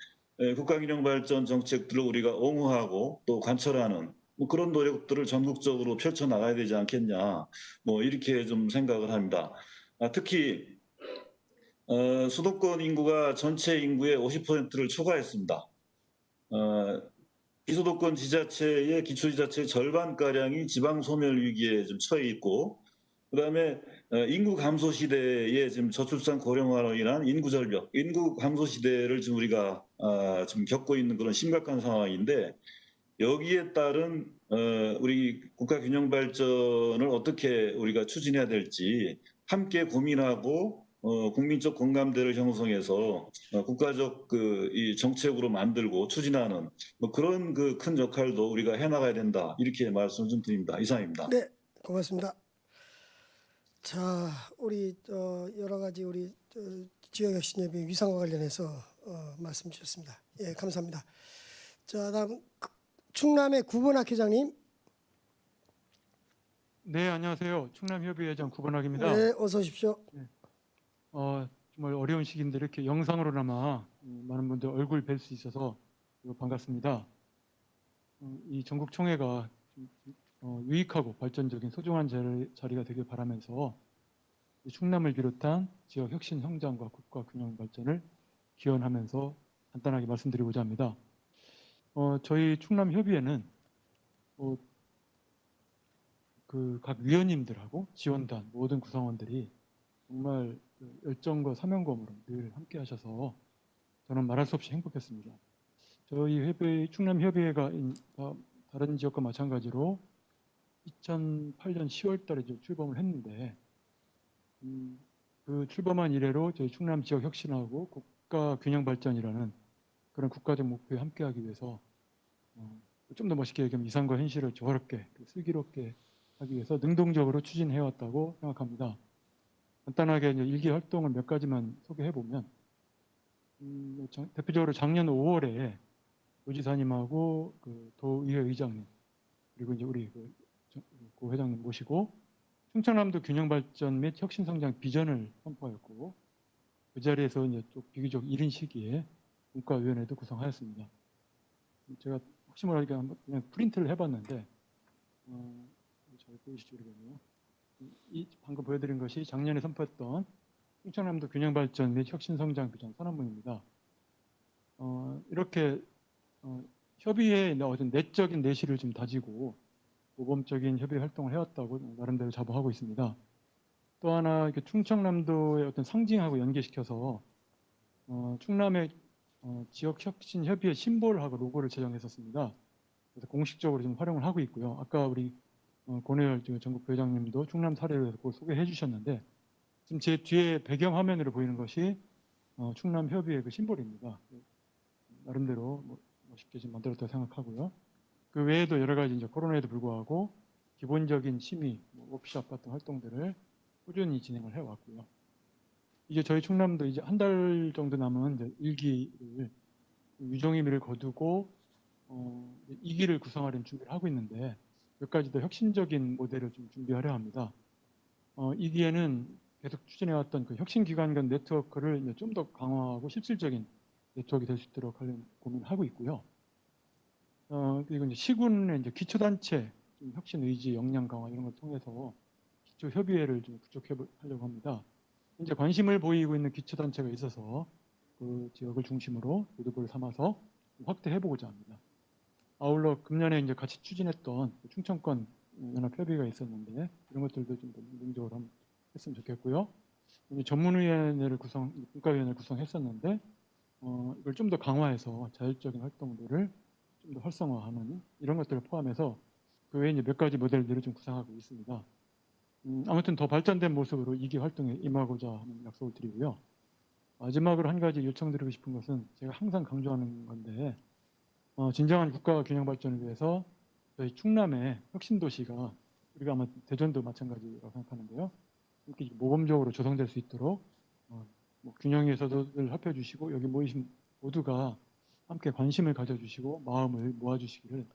[SPEAKER 13] 국가균형발전 정책들을 우리가 옹호하고 또 관철하는 뭐 그런 노력들을 전국적으로 펼쳐 나가야 되지 않겠냐. 뭐 이렇게 좀 생각을 합니다. 특히 수도권 인구가 전체 인구의 50%를 초과했습니다. 비수도권 지자체의 기초지자체의 절반가량이 지방소멸 위기에 좀 처해 있고 그다음에 인구 감소 시대에 지금 저출산 고령화로 인한 인구 절벽, 인구 감소 시대를 지금 우리가 지금 겪고 있는 그런 심각한 상황인데 여기에 따른 우리 국가 균형 발전을 어떻게 우리가 추진해야 될지 함께 고민하고 국민적 공감대를 형성해서 국가적 이 정책으로 만들고 추진하는 뭐 그런 그 큰 역할도 우리가 해나가야 된다 이렇게 말씀을 좀 드립니다. 이상입니다.
[SPEAKER 2] 네, 고맙습니다. 자, 우리 여러 가지 우리 지역혁신협의 위상과 관련해서 말씀 주셨습니다. 예, 감사합니다. 자, 다음 충남의 구본학 회장님.
[SPEAKER 14] 네, 안녕하세요. 충남협의회장 구본학입니다.
[SPEAKER 2] 네, 어서 오십시오.
[SPEAKER 14] 정말 어려운 시기인데 이렇게 영상으로나마 많은 분들 얼굴 뵐 수 있어서 반갑습니다. 이 전국 총회가 유익하고 발전적인 소중한 자리가 되길 바라면서 충남을 비롯한 지역 혁신 성장과 국가 균형 발전을 기원하면서 간단하게 말씀드리고자 합니다. 저희 충남 협의회는 그 각 위원님들하고 지원단 모든 구성원들이 정말 열정과 사명감으로 늘 함께 하셔서 저는 말할 수 없이 행복했습니다. 저희 충남 협의회가 다른 지역과 마찬가지로 2008년 10월 달에 출범을 했는데 그 출범한 이래로 저희 충남 지역 혁신하고 국가 균형 발전이라는 그런 국가적 목표에 함께하기 위해서 좀 더 멋있게 얘기하면 이상과 현실을 조화롭게 슬기롭게 하기 위해서 능동적으로 추진해왔다고 생각합니다. 간단하게 이제 일기 활동을 몇 가지만 소개해 보면 대표적으로 작년 5월에 도지사님하고 그 도의회 의장님 그리고 이제 우리 고 회장님 모시고 충청남도 균형 발전 및 혁신 성장 비전을 선포하였고 그 자리에서 이제 좀 비교적 이른 시기에 문과위원회도 구성하였습니다. 제가 혹시 모르니까 그냥 프린트를 해봤는데 잘 보이실지 모르겠네요. 이 방금 보여드린 것이 작년에 선포했던 충청남도 균형 발전 및 혁신 성장 비전 선언문입니다. 이렇게 협의회의 어떤 내적인 내실을 좀 다지고 모범적인 협의 활동을 해왔다고 나름대로 자부하고 있습니다. 또 하나 이렇게 충청남도의 어떤 상징하고 연계시켜서 충남의 지역 혁신 협의회 심볼하고 로고를 제정했었습니다. 그래서 공식적으로 좀 활용을 하고 있고요. 아까 우리 권혜열 전국 부회장님도 충남 사례를 그걸 소개해 주셨는데 지금 제 뒤에 배경 화면으로 보이는 것이 충남 협의회 그 심볼입니다. 나름대로 멋있게 좀 만들었다고 생각하고요. 그 외에도 여러 가지 이제 코로나에도 불구하고 기본적인 심의, 워크숍 같은 활동들을 꾸준히 진행을 해왔고요. 이제 저희 충남도 이제 한 달 정도 남은 이제 1기를 유종의미를 거두고 2기를 구성하려는 준비를 하고 있는데 몇 가지 더 혁신적인 모델을 좀 준비하려 합니다. 2기에는 계속 추진해왔던 그 혁신기관 간 네트워크를 좀 더 강화하고 실질적인 네트워크가 될 수 있도록 하려는 고민을 하고 있고요. 그리고 이제 시군의 이제 기초단체 혁신 의지, 역량 강화 이런 걸 통해서 기초 협의회를 좀 구축하려고 합니다. 이제 관심을 보이고 있는 기초단체가 있어서 그 지역을 중심으로 모두를 삼아서 확대해보고자 합니다. 아울러 금년에 이제 같이 추진했던 충청권 연합 협의가 있었는데 이런 것들도 좀 더 능동적으로 했으면 좋겠고요. 전문위원회를 분과위원회를 구성했었는데 이걸 좀 더 강화해서 자율적인 활동들을 좀 더 활성화하는 이런 것들을 포함해서 그 외에 이제 몇 가지 모델들을 좀 구상하고 있습니다. 아무튼 더 발전된 모습으로 2기 활동에 임하고자 하는 약속을 드리고요. 마지막으로 한 가지 요청드리고 싶은 것은 제가 항상 강조하는 건데 진정한 국가 균형 발전을 위해서 저희 충남의 혁신 도시가 우리가 아마 대전도 마찬가지라고 생각하는데요. 이렇게 모범적으로 조성될 수 있도록 균형에서도 늘 합해주시고 여기 모이신 모두가 함께 관심을 가져주시고 마음을 모아주시기를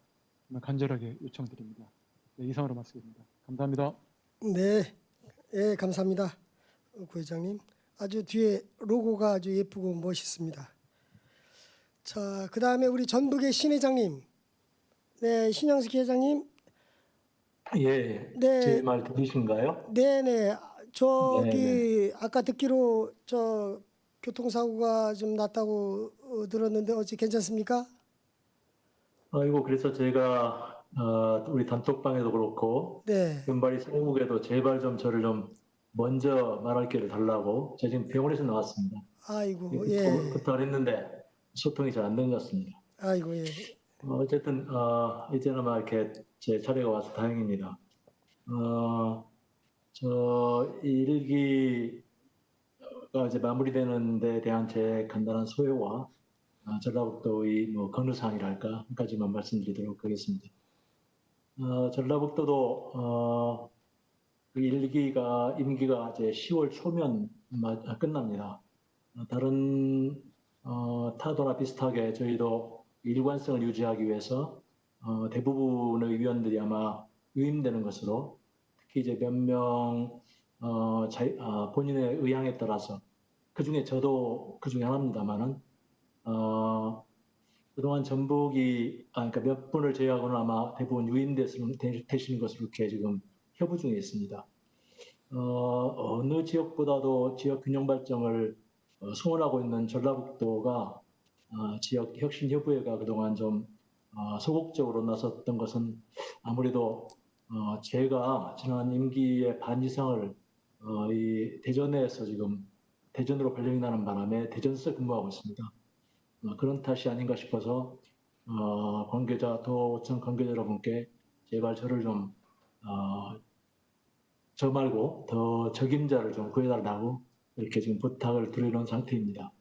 [SPEAKER 14] 정말 간절하게 요청드립니다. 네, 이상으로 마치겠습니다. 감사합니다.
[SPEAKER 2] 네, 예, 감사합니다. 구회장님. 아주 뒤에 로고가 아주 예쁘고 멋있습니다. 자, 그 다음에 우리 전북의 신 회장님. 네, 신영식 회장님.
[SPEAKER 15] 예,
[SPEAKER 2] 네.
[SPEAKER 15] 제 말 들리신가요?
[SPEAKER 2] 네네. 저기
[SPEAKER 15] 네네.
[SPEAKER 2] 아까 듣기로 저 교통사고가 좀 났다고 들었는데 어찌 괜찮습니까?
[SPEAKER 15] 아이고, 그래서 제가 우리 단톡방에도 그렇고
[SPEAKER 2] 네.
[SPEAKER 15] 금발이 사무국에도 제발 좀 저를 좀 먼저 말할 기회를 달라고 제가 지금 병원에서 나왔습니다.
[SPEAKER 2] 아이고, 예.
[SPEAKER 15] 부탁을 했는데 소통이 잘 안 된 것 같습니다.
[SPEAKER 2] 아이고, 예.
[SPEAKER 15] 어쨌든 이제는 이렇게 제 차례가 와서 다행입니다. 저 일기가 이제 마무리되는 데 대한 제 간단한 소회와 전라북도의 뭐 건의사항이랄까 한 가지만 말씀드리도록 하겠습니다. 전라북도도 그 일기가 임기가 이제 10월 초면 끝납니다. 다른 타도나 비슷하게 저희도 일관성을 유지하기 위해서 대부분의 위원들이 아마 유임되는 것으로, 특히 이제 몇 명 본인의 의향에 따라서, 그 중에 저도 그 중에 하나입니다만은 그동안 전북이 그러니까 몇 분을 제외하고는 아마 대부분 유임되시는 것으로 이렇게 지금 협의 중에 있습니다. 어느 지역보다도 지역 균형 발전을 소원하고 있는 전라북도가 지역 혁신 협의회가 그동안 좀 소극적으로 나섰던 것은 아무래도 제가 지난 임기의 반 이상을 이 대전에서 지금 대전으로 발령이 나는 바람에 대전에서 근무하고 있습니다. 그런 탓이 아닌가 싶어서 도청 관계자 여러분께 제발 저를 좀 저 말고 더 적임자를 좀 구해달라고 이렇게 지금 부탁을 드리는 상태입니다.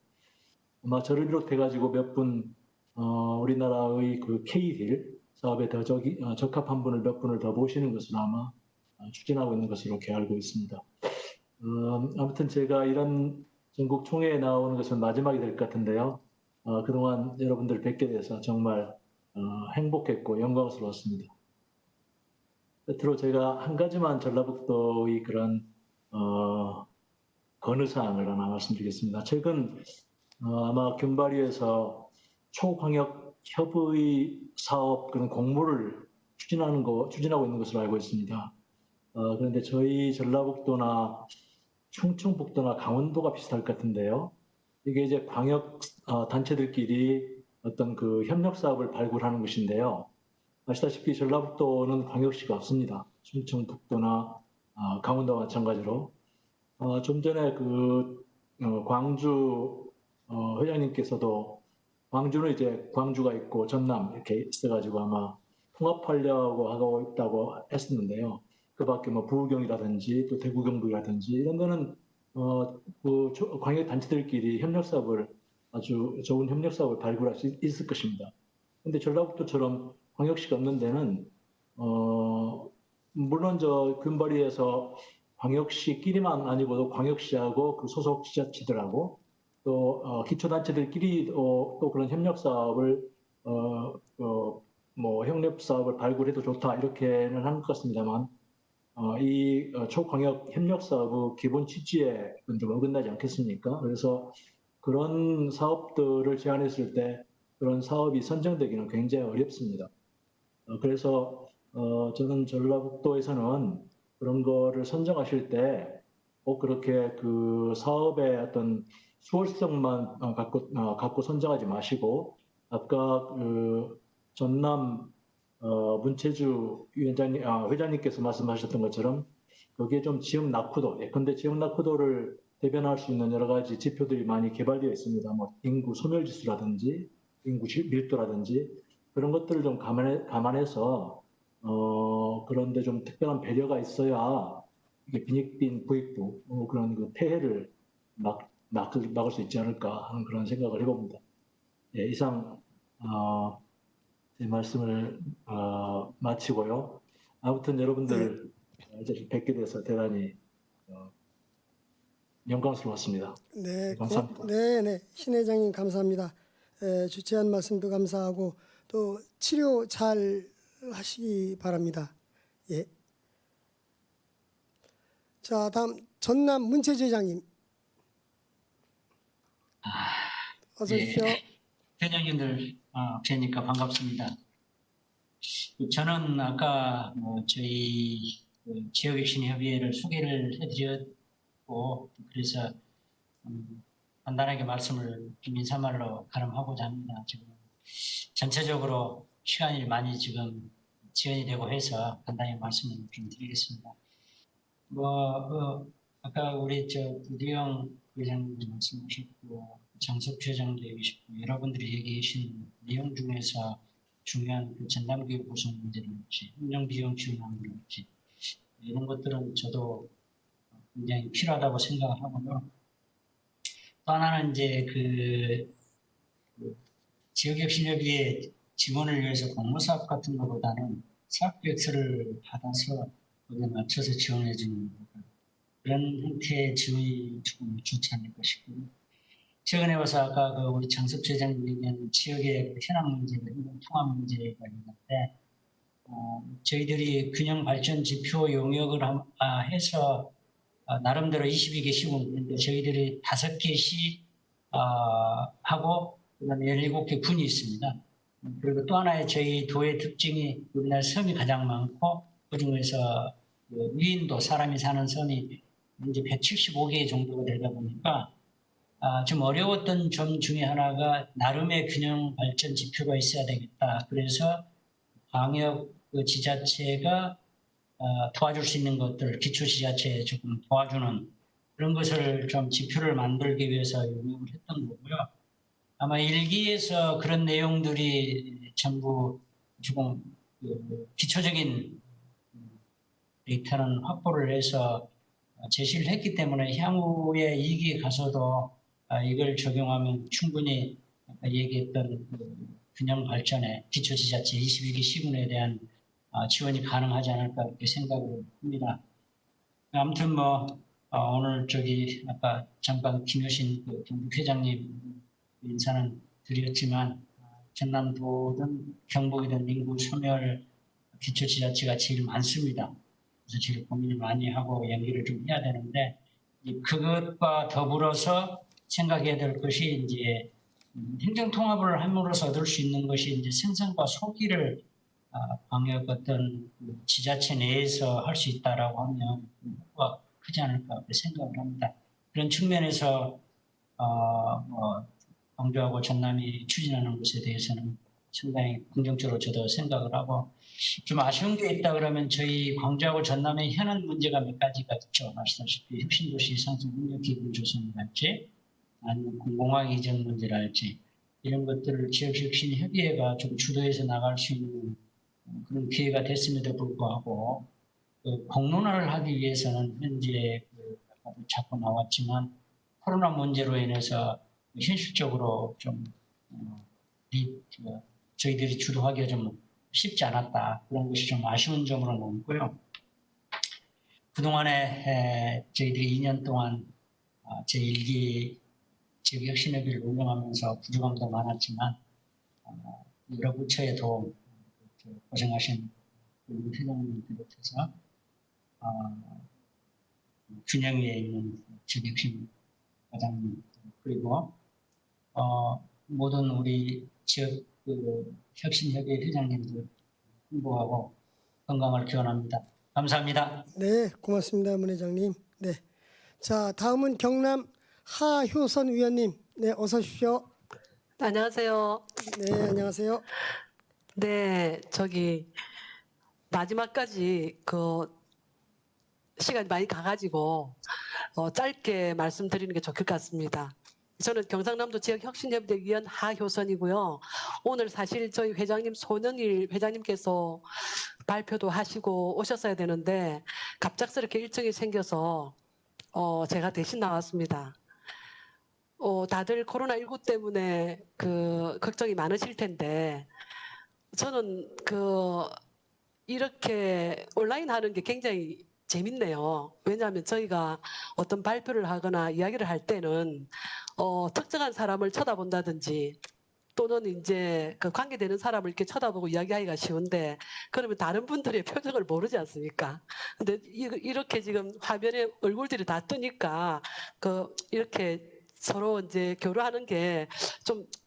[SPEAKER 15] 아마 저를 비롯해가지고 몇 분 우리나라의 그 K힐 사업에 더 적합한 분을 몇 분을 더 모시는 것으로 아마 추진하고 있는 것으로 이렇게 알고 있습니다. 아무튼 제가 이런 전국 총회에 나오는 것은 마지막이 될 것 같은데요. 그동안 여러분들 뵙게 돼서 정말 행복했고 영광스러웠습니다. 끝으로 제가 한 가지만 전라북도의 그런 건의사항을 하나 말씀드리겠습니다. 최근 아마 금발위에서 초광역 협의 사업 그런 공모를 추진하고 있는 것으로 알고 있습니다. 그런데 저희 전라북도나 충청북도나 강원도가 비슷할 것 같은데요. 이게 이제 광역 단체들끼리 어떤 그 협력 사업을 발굴하는 것인데요. 아시다시피 전라북도는 광역시가 없습니다. 충청북도나 강원도와 마찬가지로. 좀 전에 그 광주 회장님께서도 광주는 이제 광주가 있고 전남 이렇게 있어가지고 아마 통합하려고 하고 있다고 했었는데요. 그 밖에 뭐 부울경이라든지 또 대구 경북이라든지 이런 데는 그 광역 단체들끼리 협력 사업을 아주 좋은 협력 사업을 발굴할 수 있을 것입니다. 근데 전라북도처럼 광역시가 없는 데는 물론 저 금발위에서 광역시끼리만 아니고도 광역시하고 그 소속 지자체들하고 또 기초단체들끼리도 또 그런 협력 사업을 협력 사업을 발굴해도 좋다 이렇게는 한 것 같습니다만 이 초광역 협력 사업의 기본 취지에 좀 어긋나지 않겠습니까? 그래서 그런 사업들을 제안했을 때 그런 사업이 선정되기는 굉장히 어렵습니다. 그래서 저는 전라북도에서는 그런 거를 선정하실 때 꼭 그렇게 그 사업의 어떤 수월성만 갖고 선정하지 마시고 아까 그 전남 문체주 회장님께서 말씀하셨던 것처럼 거기에 좀 지역 낙후도, 예컨대 지역 낙후도를 대변할 수 있는 여러 가지 지표들이 많이 개발되어 있습니다. 뭐 인구 소멸지수라든지 인구 밀도라든지 그런 것들을 좀 감안해서 그런데 좀 특별한 배려가 있어야 이게 빈익빈 부익부 그런 그 폐해를 막을 수 있지 않을까 하는 그런 생각을 해봅니다. 예, 이상 제 말씀을 마치고요. 아무튼 여러분들 이제 뵙게 돼서 대단히 영광스러웠습니다.
[SPEAKER 2] 네,
[SPEAKER 15] 감사합니다.
[SPEAKER 2] 네, 신 회장님 감사합니다. 주최한 말씀도 감사하고 또 치료 잘 하시기 바랍니다. 예. 자, 다음 전남 문체주 회장님. 어서 오십시오.
[SPEAKER 16] 회장님들 뵈니까 반갑습니다. 저는 아까 저희 지역혁신협의회를 소개를 해드렸고 그래서 간단하게 말씀을 좀 인사말로 가름하고자 합니다. 지금 전체적으로 시간이 많이 지금 지원이 되고 해서 간단히 말씀을 좀 드리겠습니다. 아까 우리 부디영 회장님도 말씀하셨고 장석주 회장도 얘기하셨고 여러분들이 얘기하신 내용 중에서 중요한 전담교육 구성 문제랄지 행정비용 지원하는지 이런 것들은 저도 굉장히 필요하다고 생각을 하고요. 또 하나는 이제 지역혁신협의회 지원을 위해서 공모사업 같은 것보다는 사업계획서를 받아서 거기에 맞춰서 지원해 주는 그런 형태의 지원이 조금 좋지 않을까 싶고요. 최근에 와서 아까 우리 장석주 회장님 얘기한 지역의 현안 문제가 통합 문제가 있는데 저희들이 균형 발전 지표 용역을 해서 나름대로 22개 시군 있는데 저희들이 5개시 하고 그다음에 17개 군이 있습니다. 그리고 또 하나의 저희 도의 특징이 우리나라 섬이 가장 많고 그중에서 위인도 사람이 사는 섬이 이제 175개 정도가 되다 보니까 좀 어려웠던 점 중에 하나가 나름의 균형 발전 지표가 있어야 되겠다. 그래서 광역 지자체가 도와줄 수 있는 것들, 기초지자체에 조금 도와주는 그런 것을 좀 지표를 만들기 위해서 용역을 했던 거고요. 아마 1기에서 그런 내용들이 전부 조금 기초적인 데이터는 확보를 해서 제시를 했기 때문에 향후에 2기에 가서도 이걸 적용하면 충분히 아까 얘기했던 균형 발전에 기초지자체 22개 시군에 대한 지원이 가능하지 않을까 이렇게 생각을 합니다. 아무튼 오늘 아까 잠깐 김효신 경북회장님 인사는 드렸지만 전남도든 경북이든 인구 소멸 기초지자체가 제일 많습니다. 그래서 제일 고민을 많이 하고 연기를 좀 해야 되는데 그것과 더불어서 생각해야 될 것이 이제 행정통합을 함으로써 얻을 수 있는 것이 이제 생산과 소기를 광역 어떤 지자체 내에서 할 수 있다라고 하면 효과가 크지 않을까 그렇게 생각을 합니다. 그런 측면에서 광주하고 전남이 추진하는 것에 대해서는 상당히 긍정적으로 저도 생각을 하고 좀 아쉬운 게 있다 그러면 저희 광주하고 전남의 현안 문제가 몇 가지가 있죠. 아시다시피 혁신도시 상승 능력 기분 조성이랄지 아니면 공공화 이전 문제랄지 이런 것들을 지역혁신협의회가 좀 주도해서 나갈 수 있는 그런 기회가 됐음에도 불구하고 공론화를 하기 위해서는 현재 자꾸 나왔지만 코로나 문제로 인해서 현실적으로 좀 저희들이 주도하기가 좀 쉽지 않았다. 그런 것이 좀 아쉬운 점으로 남고요. 그동안에 저희들이 2년 동안 제1기 지역혁신협의를 운영하면서 부족함도 많았지만 여러 부처의 도움, 고생하신 회장님을 비롯해서 균형 위에 있는 지역혁신 과장님 그리고 모든 우리 지역 혁신협의회 회장님들 홍보하고 건강을 기원합니다. 감사합니다.
[SPEAKER 2] 네, 고맙습니다, 문 회장님. 네, 자 다음은 경남 하효선 위원님, 네 어서 오십시오.
[SPEAKER 17] 안녕하세요.
[SPEAKER 2] 네, 안녕하세요.
[SPEAKER 17] 네, 마지막까지 시간이 많이 가가지고 짧게 말씀드리는 게 좋을 것 같습니다. 저는 경상남도 지역혁신협의회 위원 하효선이고요. 오늘 사실 저희 회장님 손영일 회장님께서 발표도 하시고 오셨어야 되는데 갑작스럽게 일정이 생겨서 제가 대신 나왔습니다. 다들 코로나19 때문에 걱정이 많으실 텐데 저는 이렇게 온라인 하는 게 굉장히 재밌네요. 왜냐하면 저희가 어떤 발표를 하거나 이야기를 할 때는 특정한 사람을 쳐다본다든지 또는 이제 관계되는 사람을 이렇게 쳐다보고 이야기하기가 쉬운데 그러면 다른 분들의 표정을 모르지 않습니까? 근데 이렇게 지금 화면에 얼굴들이 다 뜨니까 이렇게 서로 이제 교류하는 게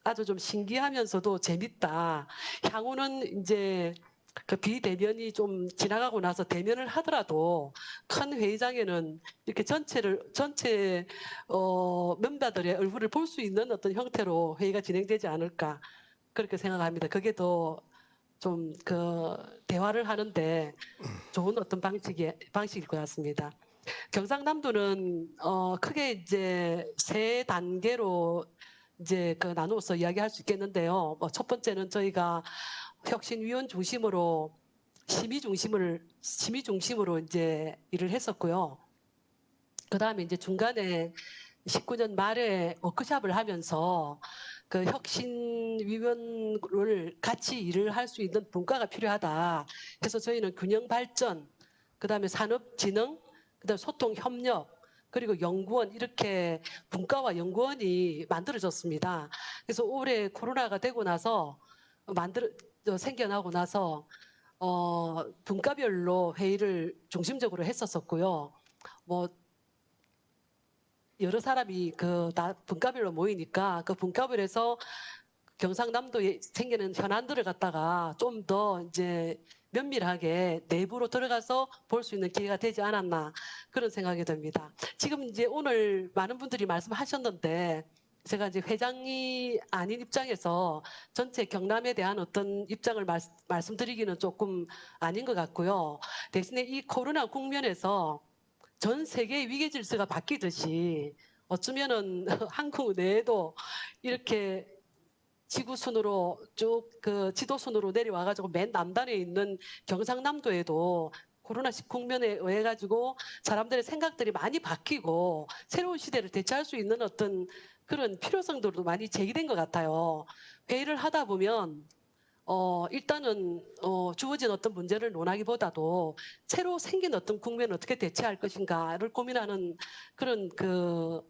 [SPEAKER 17] 아주 좀 신기하면서도 재밌다. 향후는 이제 비대면이 좀 지나가고 나서 대면을 하더라도 큰 회의장에는 이렇게 전체 멤버들의 얼굴을 볼 수 있는 어떤 형태로 회의가 진행되지 않을까 그렇게 생각합니다. 그게 더 좀 그 대화를 하는데 좋은 어떤 방식일 것 같습니다. 경상남도는 크게 이제 세 단계로 이제 그 나누어서 이야기할 수 있겠는데요. 뭐 첫 번째는 저희가 혁신위원 중심으로 심의 중심으로 이제 일을 했었고요. 그 다음에 이제 중간에 19년 말에 워크숍을 하면서 그 혁신위원을 같이 일을 할 수 있는 분과가 필요하다. 그래서 저희는 균형 발전, 그 다음에 산업진흥, 그 다음에 소통 협력, 그리고 연구원 이렇게 분과와 연구원이 만들어졌습니다. 그래서 올해 코로나가 되고 나서 생겨나고 나서 분과별로 회의를 중심적으로 했었었고요. 뭐 여러 사람이 다 분과별로 모이니까 그 분과별에서 경상남도에 생기는 현안들을 갖다가 좀 더 이제 면밀하게 내부로 들어가서 볼 수 있는 기회가 되지 않았나 그런 생각이 듭니다. 지금 이제 오늘 많은 분들이 말씀하셨는데 제가 이제 회장이 아닌 입장에서 전체 경남에 대한 어떤 입장을 말씀드리기는 조금 아닌 것 같고요. 대신에 이 코로나 국면에서 전 세계의 위계 질서가 바뀌듯이 어쩌면은 한국 내에도 이렇게 지구순으로 쭉 그 지도순으로 내려와가지고 맨 남단에 있는 경상남도에도 코로나19 국면에 의해 가지고 사람들의 생각들이 많이 바뀌고 새로운 시대를 대체할 수 있는 어떤 그런 필요성들도 많이 제기된 것 같아요. 회의를 하다 보면 일단은 주어진 어떤 문제를 논하기보다도 새로 생긴 어떤 국면을 어떻게 대체할 것인가를 고민하는 그런 그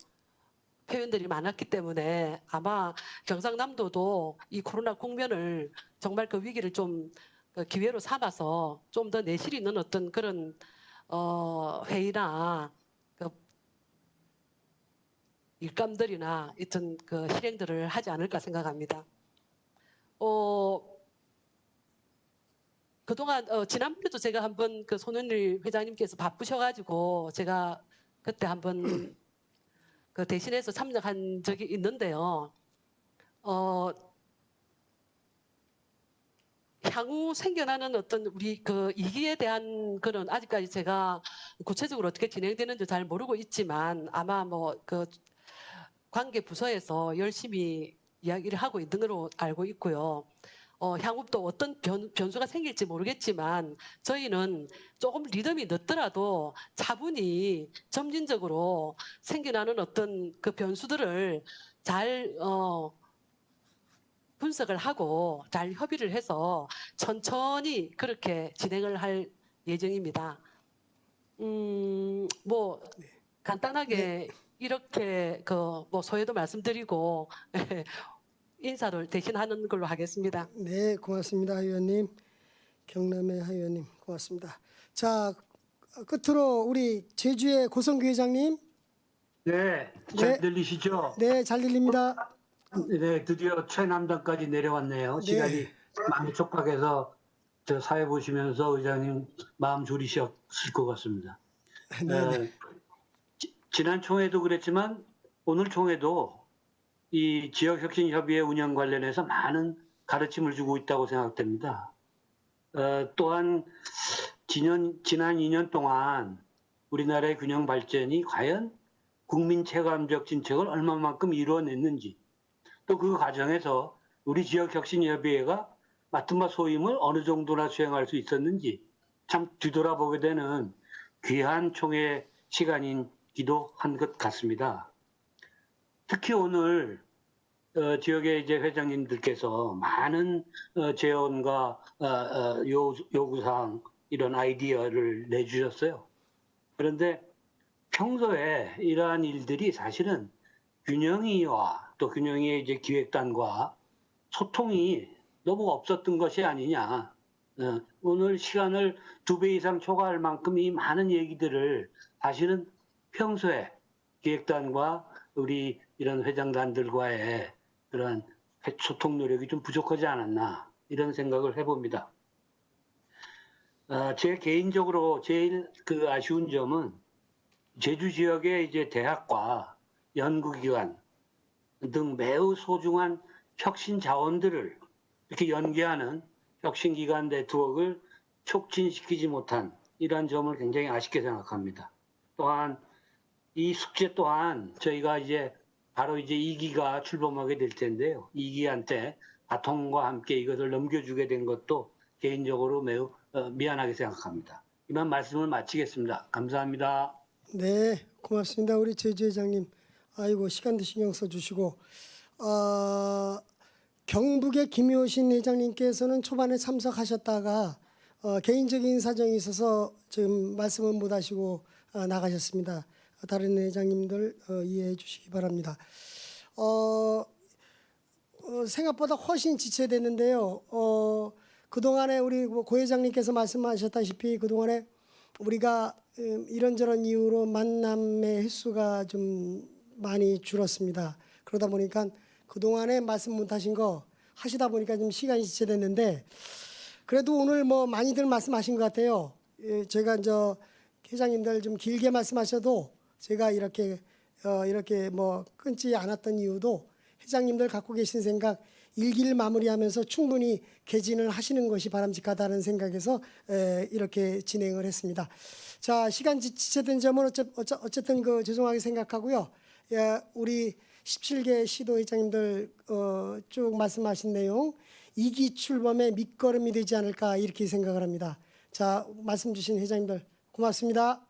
[SPEAKER 17] 표현들이 많았기 때문에 아마 경상남도도 이 코로나 국면을 정말 그 위기를 좀 기회로 삼아서 좀 더 내실 있는 어떤 그런 회의나 그 일감들이나 어떤 그 실행들을 하지 않을까 생각합니다. 그동안 지난번에도 제가 한번 그 손은일 회장님께서 바쁘셔가지고 제가 그때 한번 그 대신해서 참석한 적이 있는데요. 향후 생겨나는 어떤 우리 그 이기에 대한 그런 아직까지 제가 구체적으로 어떻게 진행되는지 잘 모르고 있지만 아마 뭐 그 관계 부서에서 열심히 이야기를 하고 있는 걸로 알고 있고요. 향후 또 어떤 변수가 생길지 모르겠지만 저희는 조금 리듬이 늦더라도 차분히 점진적으로 생겨나는 어떤 그 변수들을 잘 분석을 하고 잘 협의를 해서 천천히 그렇게 진행을 할 예정입니다. 뭐 간단하게 이렇게 그 뭐 소회도 말씀드리고 인사를 대신하는 걸로 하겠습니다.
[SPEAKER 2] 네, 고맙습니다, 하 의원님. 경남의 하 의원님 고맙습니다. 자, 끝으로 우리 제주의 고성규 회장님.
[SPEAKER 18] 네, 잘 들리시죠?
[SPEAKER 2] 네, 잘 들립니다.
[SPEAKER 18] 네, 드디어 최남단까지 내려왔네요.
[SPEAKER 2] 네.
[SPEAKER 18] 시간이 많이 촉박해서 저 사회 보시면서 의장님 마음 졸이셨을 것 같습니다.
[SPEAKER 2] 네.
[SPEAKER 18] 지난 총회도 그랬지만 오늘 총회도 이 지역혁신협의회 운영 관련해서 많은 가르침을 주고 있다고 생각됩니다. 또한 지난 2년 동안 우리나라의 균형 발전이 과연 국민 체감적 진척을 얼마만큼 이루어냈는지 또 그 과정에서 우리 지역혁신협의회가 맡은 바 소임을 어느 정도나 수행할 수 있었는지 참 뒤돌아보게 되는 귀한 총회 시간이기도 한 것 같습니다. 특히 오늘 지역의 이제 회장님들께서 많은 제언과 요구사항 이런 아이디어를 내주셨어요. 그런데 평소에 이러한 일들이 사실은 균형이와 또 균형의 이제 기획단과 소통이 너무 없었던 것이 아니냐. 오늘 시간을 2배 이상 초과할 만큼 이 많은 얘기들을 사실은 평소에 기획단과 우리 이런 회장단들과의 그런 소통 노력이 좀 부족하지 않았나 이런 생각을 해봅니다. 제 개인적으로 제일 그 아쉬운 점은 제주 지역의 이제 대학과 연구기관 등 매우 소중한 혁신 자원들을 이렇게 연계하는 혁신기관 네트워크를 촉진시키지 못한 이러한 점을 굉장히 아쉽게 생각합니다. 또한 이 숙제 또한 저희가 이제 바로 이제 2기가 출범하게 될 텐데요. 2기한테 바통과 함께 이것을 넘겨주게 된 것도 개인적으로 매우 미안하게 생각합니다. 이만 말씀을 마치겠습니다. 감사합니다.
[SPEAKER 2] 네, 고맙습니다. 우리 제주 회장님. 아이고, 시간도 신경 써주시고. 경북의 김효신 회장님께서는 초반에 참석하셨다가 개인적인 사정이 있어서 지금 말씀은 못 하시고 나가셨습니다. 다른 회장님들 이해해 주시기 바랍니다. 생각보다 훨씬 지체됐는데요. 그동안에 우리 고 회장님께서 말씀하셨다시피 그동안에 우리가 이런저런 이유로 만남의 횟수가 좀 많이 줄었습니다. 그러다 보니까 그동안에 말씀 못하신 거 하시다 보니까 좀 시간이 지체됐는데 그래도 오늘 뭐 많이들 말씀하신 것 같아요. 제가 저 회장님들 좀 길게 말씀하셔도 제가 이렇게 뭐 끊지 않았던 이유도 회장님들 갖고 계신 생각 일기를 마무리하면서 충분히 개진을 하시는 것이 바람직하다는 생각에서 이렇게 진행을 했습니다. 자, 시간 지체된 점은 어쨌든 죄송하게 생각하고요. 우리 17개 시도 회장님들 쭉 말씀하신 내용 2기 출범의 밑거름이 되지 않을까 이렇게 생각을 합니다. 자, 말씀 주신 회장님들 고맙습니다.